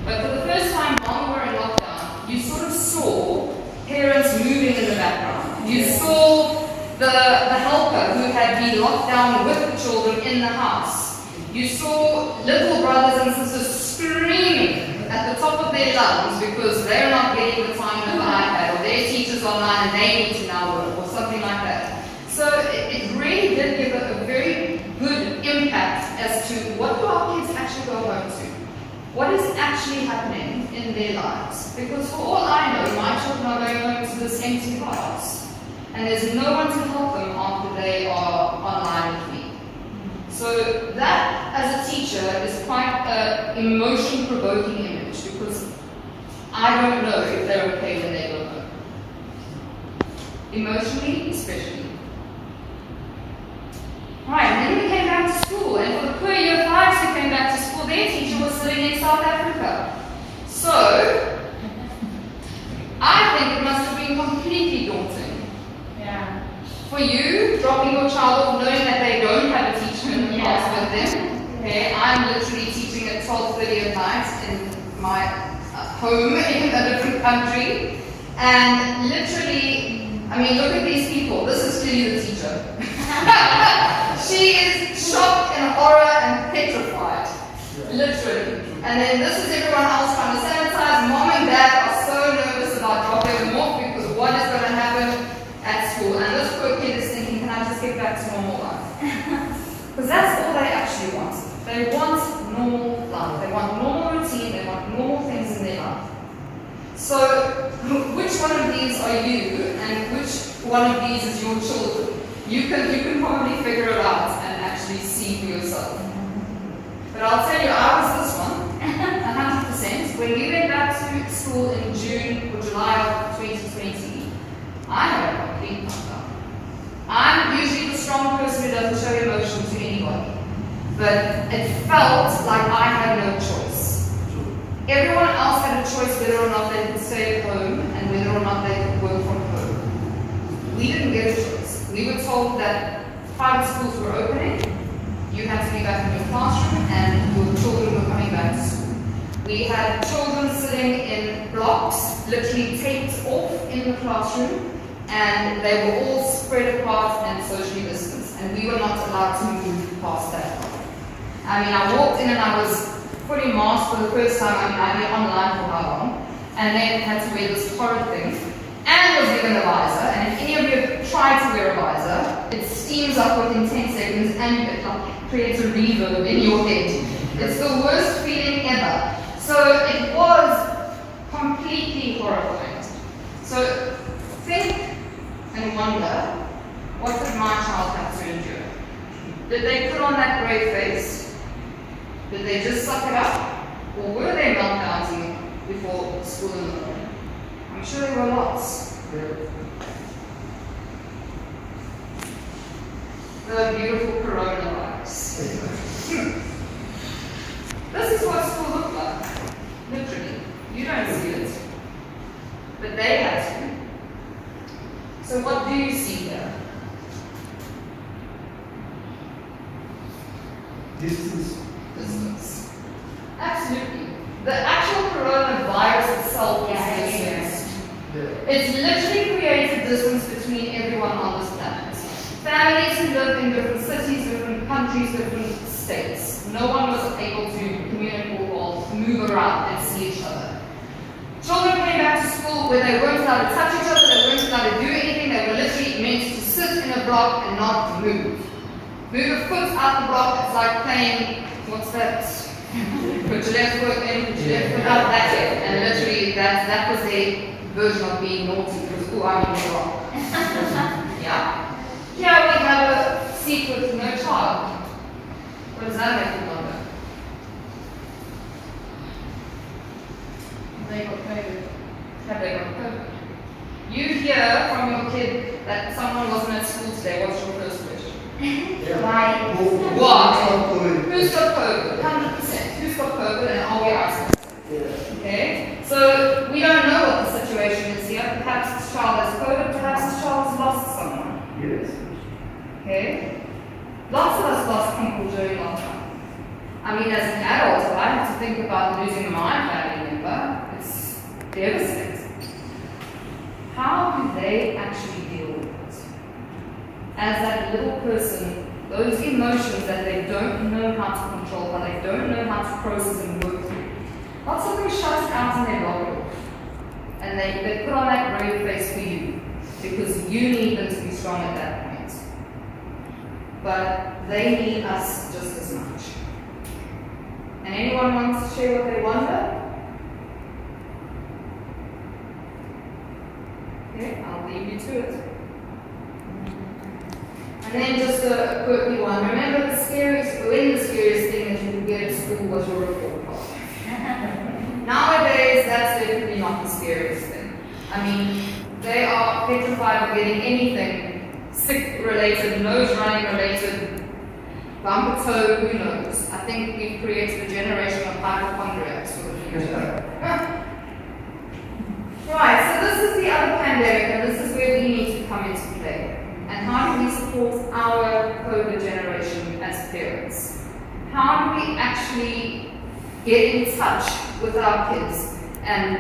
But for the first time while we were in lockdown, you sort of saw parents moving in the background. You saw the helper who had been locked down with the children in the house. You saw little brothers and sisters screaming at the top of their lungs because they're not getting the time with the iPad or their teacher's online and they need to now work or something like that. So it really did give a very good impact as to what do our kids actually go home to? What is actually happening in their lives? Because for all I know, my children are going home to this empty house. And there's no one to help them after they are online with me. So that, as a teacher, is quite an emotion-provoking image because I don't know if they're okay when they go home. Emotionally, especially. Right, and then we came back to school, and for the poor year 5s who came back to school, their teacher was sitting in South Africa. So, I think it must have been completely daunting. Yeah. For you, dropping your child off knowing that they don't have a teacher in the class with them. Okay, I'm literally teaching at 12:30 at night in my home in a different country. And literally, I mean, look at these people. This is clearly the teacher. She is shocked and horror and petrified. Literally. And then this is everyone else trying to sanitize. Mom and dad are so nervous about dropping them off because what is going to happen at school. And this poor kid is thinking, can I just get back to normal life? Because that's all they actually want. They want normal life. They want normal routine. They want normal things in their life. So, which one of these are you and which one of these is your children? You can probably figure it out and actually see for yourself. But I'll tell you, I was this one, 100%. When we went back to school in June or July of 2020, I had a complete meltdown. I'm usually the strong person who doesn't show emotion to anybody. But it felt like I had no choice. Everyone else had a choice whether or not they could stay at home and whether or not they could work from home. We didn't get a choice. We were told that private schools were opening, you had to be back in your classroom, and your children were coming back to school. We had children sitting in blocks, literally taped off in the classroom, and they were all spread apart and socially distanced, and we were not allowed to move past that block. I mean, I walked in and I was fully masked for the first time. I mean, I'd been online for how long, and then had to wear this horrid thing. And was given a visor, and if any of you have tried to wear a visor, it steams up within 10 seconds and it creates a reverb in your head. It's the worst feeling ever. So it was completely horrifying. So think and wonder, what did my child have to endure? Did they put on that brave face? Did they just suck it up? Or were they meltdowns before school in the morning? I'm sure there were lots. The beautiful coronavirus. This is what school looked like. Literally. You don't see it. But they had to. So what do you see here? Distance. Absolutely. The actual coronavirus itself is distance. It's literally created distance between everyone on this planet. Families who live in different cities, different countries, different states. No one was able to communicate or move around and see each other. Children came back to school where they weren't allowed to touch each other, they weren't allowed to do anything, they were literally meant to sit in a block and not move. Move a foot out the block, it's like playing, what's that? Put your left foot in, put your left foot out, that's it. And literally that was their version of being naughty, because I'm in the block. Yeah? Here we have a seat with no child. What does that make you wonder? They got COVID. Have they got COVID? You hear from your kid that someone wasn't at school today, what's your first question? Why? Why? Who's got COVID? 100%. Who's got COVID and are we isolated? Okay? So we don't know what the situation is here. Perhaps this child has COVID, perhaps this child has lost someone. Yes. Okay? Lots of us lost people during lockdown. I mean, as an adult, if I have to think about losing my family member, it's devastating. How do they actually deal with it? As that little person, those emotions that they don't know how to control, that they don't know how to process and work through. Lots of them shut out and they block it off. And they put on that brave face for you, because you need them to be strong at that point. But they need us just as much. And anyone wants to share what they wonder? Okay, I'll leave you to it. And then just a quirky one. Remember the scariest thing that you could get at school was your report card. Nowadays, that's definitely not the scariest thing. I mean, they are petrified of getting anything sick related, nose running related, bumper toe, who knows. I think we've created a generation of hypochondriacs for the future. Right, so this is the other pandemic, and this is where we need to come into play. And how do we support our COVID generation as parents? How do we actually get in touch with our kids and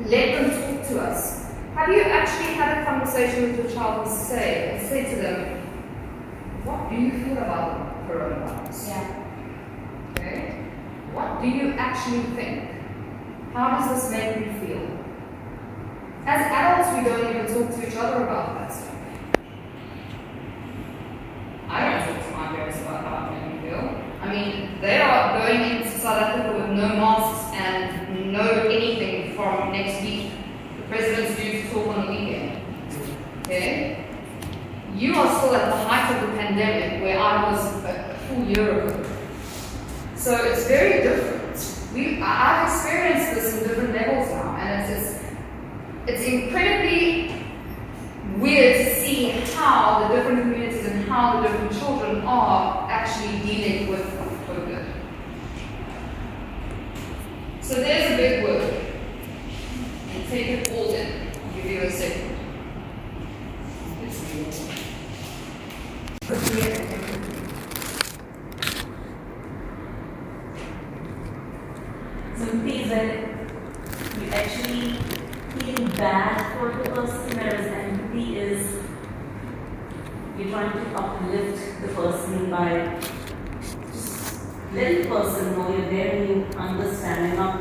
let them talk to us? Have you actually had a conversation with your child and say to them, what do you feel about coronavirus? Yeah. Okay. What do you actually think? How does this make you feel? As adults, we don't even talk to each other about that stuff. I don't talk to my parents about how it makes me feel. I mean, they are going into South Africa with no masks and no anything from next week. The president's due to talk on the weekend. Okay? You are still at the height of the pandemic, where I was a full year ago. So it's very different. I've experienced this in different levels now, and it's incredibly weird to see how the different communities and how the different children are actually dealing with COVID. So there's a big word. And take it all in. I'll give you a second. It's beautiful. Sympathy is when you actually feel bad for the person, whereas empathy is you're trying to uplift the person by just letting the person know you're there and you understand. You're not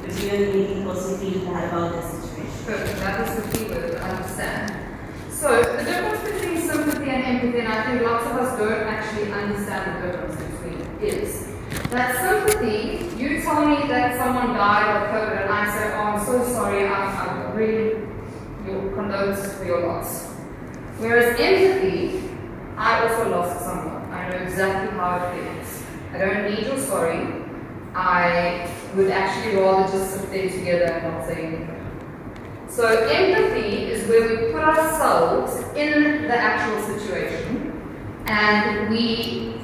really making the person feel bad about their situation. Perfect. That is the key word, understand. So the difference between sympathy and empathy, and I think lots of us don't actually understand the difference between it, is that sympathy, you tell me that someone died of COVID and I say, oh, I'm so sorry, I'm really your condolences for your loss. Whereas empathy, I also lost someone. I know exactly how it feels. I don't need your sorry. I would actually rather just sit there together and not say anything. So empathy is where we put ourselves in the actual situation and we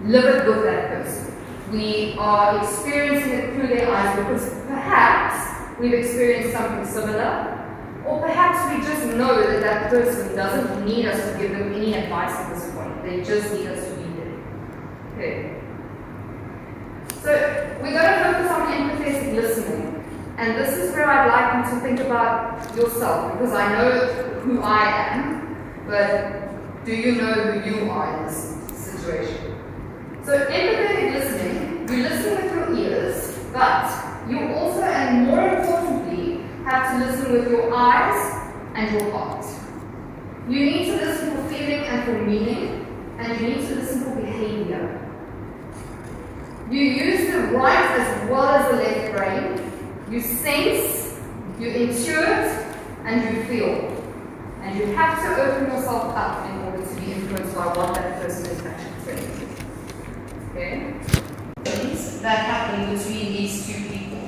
live it with that person. We are experiencing it through their eyes because perhaps we've experienced something similar, or perhaps we just know that that person doesn't need us to give them any advice at this point. They just need us to be there. Okay. So we're going to focus on empathetic listening. And this is where I'd like you to think about yourself, because I know who I am, but do you know who you are in this situation? So empathetic listening, you listen with your ears, but you also, and more importantly, have to listen with your eyes and your heart. You need to listen for feeling and for meaning, and you need to listen for behavior. You use the right as well as the left brain. You sense, you intuit, and you feel. And you have to open yourself up in order to be influenced by what that person is actually telling you. Okay? Things that happen between these two people.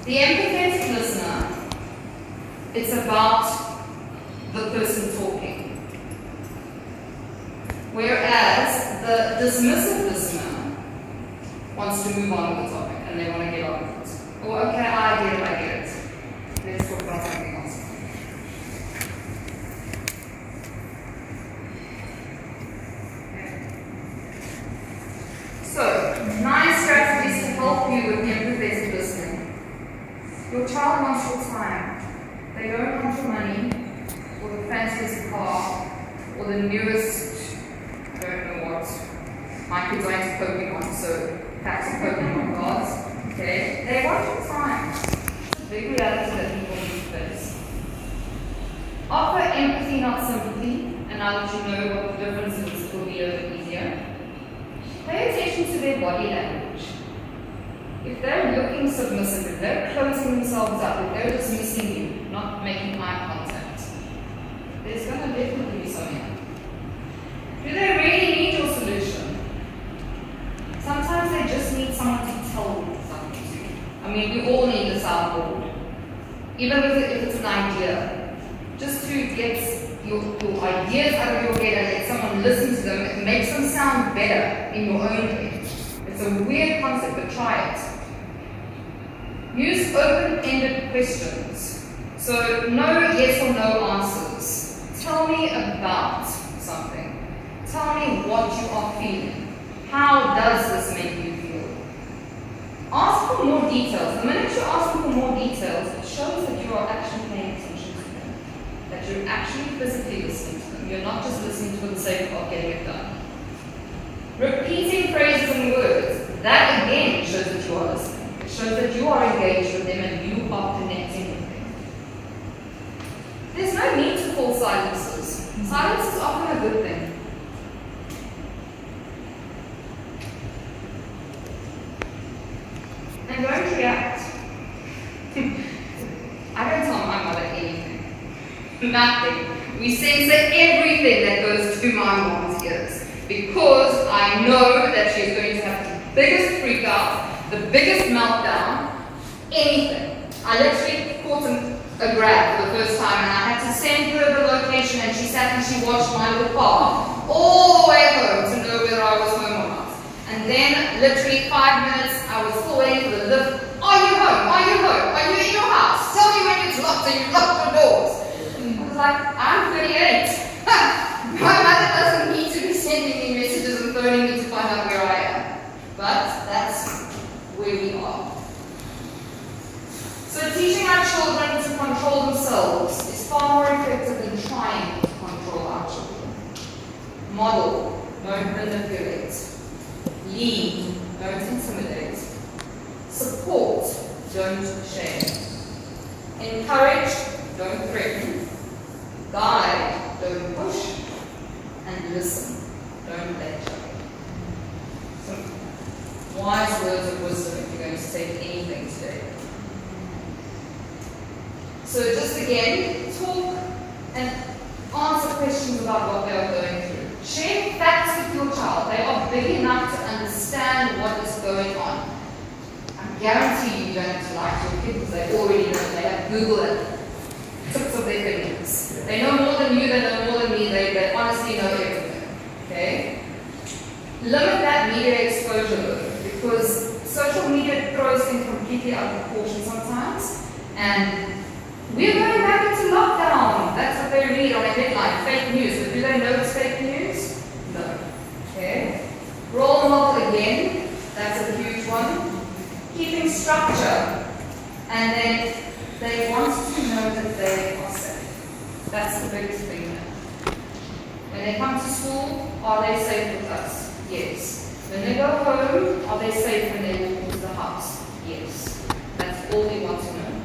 The empathetic listener, it's about the person talking. Whereas the dismissive listener wants to move on with the topic and they want to get on with it. Oh, okay, I get it. Let's talk about something else. So, 9 strategies to help you with empathetic listening. Your child wants your time. They don't want your money, or the fanciest car, or the newest, I don't know what. My kids are into Pokemon, so packs of Pokemon cards. Okay? They want your time. It's a big reality that people need to face. Offer empathy, not sympathy, and I'll let you know what the difference is. It will be a bit easier. Pay attention to their body language. If they're looking submissive, if they're closing themselves up, if they're dismissing you, not making eye contact, there's going to definitely be something. Do they really need your solution? Sometimes they just need someone to tell them something to you. I mean, we all need a soundboard. Even if it's an idea. Just to get your ideas out of your head and let someone listen to them, it makes them sound better in your own head. It's a weird concept, but try it. Use open-ended questions. So no yes or no answers. Tell me about something. Tell me what you are feeling. How does this make you feel? Ask for more details. The minute you ask for more details, it shows that you are actually paying attention to them. That you're actually physically listening to them. You're not just listening for the sake of getting it done. Repeating phrases and words. That again shows that you are listening. It shows that you are engaged with them and you are connecting with them. There's no need to full silences. Silence is often a good thing. And don't react. I don't tell my mother anything. Nothing. We censor everything that goes to my mom's ears. Because I know that she's going to have the biggest freak out, the biggest meltdown, anything. I literally caught a grab for the first time and I had to send her the location and she sat and she watched my little car all the way home to know whether I was home or not. And then literally 5 minutes I was still waiting for the lift. Are you home? Are you home? Are you in your house? Tell me when it's locked and you locked your doors. I was like, I'm 38. My mother doesn't need to be sending me messages and phoning me to find out where I am. But that's where we are. So teaching our children to control themselves is far more effective than trying to control our children. Model, don't manipulate. Lead, don't intimidate. Support, don't shame. Encourage, don't threaten. Guide, don't push. And listen, don't lecture. Some wise words of wisdom if you're going to take anything today. So just again, talk and answer questions about what they are going through. Share facts with your child. They are big enough to understand what is going on. guarantee you don't have to lie to your kids. They already know. They have Google at the tips of their fingers. They know more than you, they know more than me, they honestly know everything. Okay? Limit that media exposure though, because social media throws things completely out of proportion sometimes. And we're going back into lockdown. That's what they read on a headline, fake news. But do they know it's fake news? No. Okay? Role model again, that's a huge one. Keeping structure. And then they want to know that they are safe. That's the biggest thing now. When they come to school, are they safe with us? Yes. When they go home, are they safe when they walk into the house? Yes. That's all we want to know.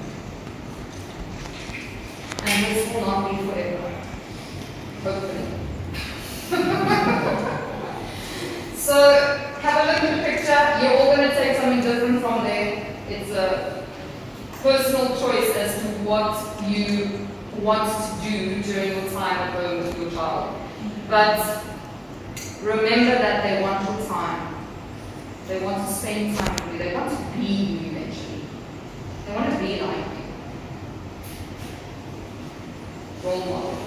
And this will not be forever. Hopefully. So, have a look at the picture. You're all going to take something different from there. It's a personal choice as to what you want to do during your time at home with your child. But remember that they want your time. They want to spend time with you. They want to be you eventually. They want to be like you. Role model.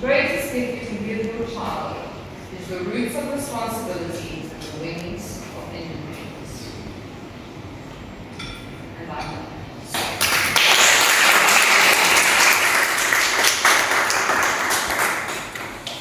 The greatest gift you can give your child is the roots of responsibility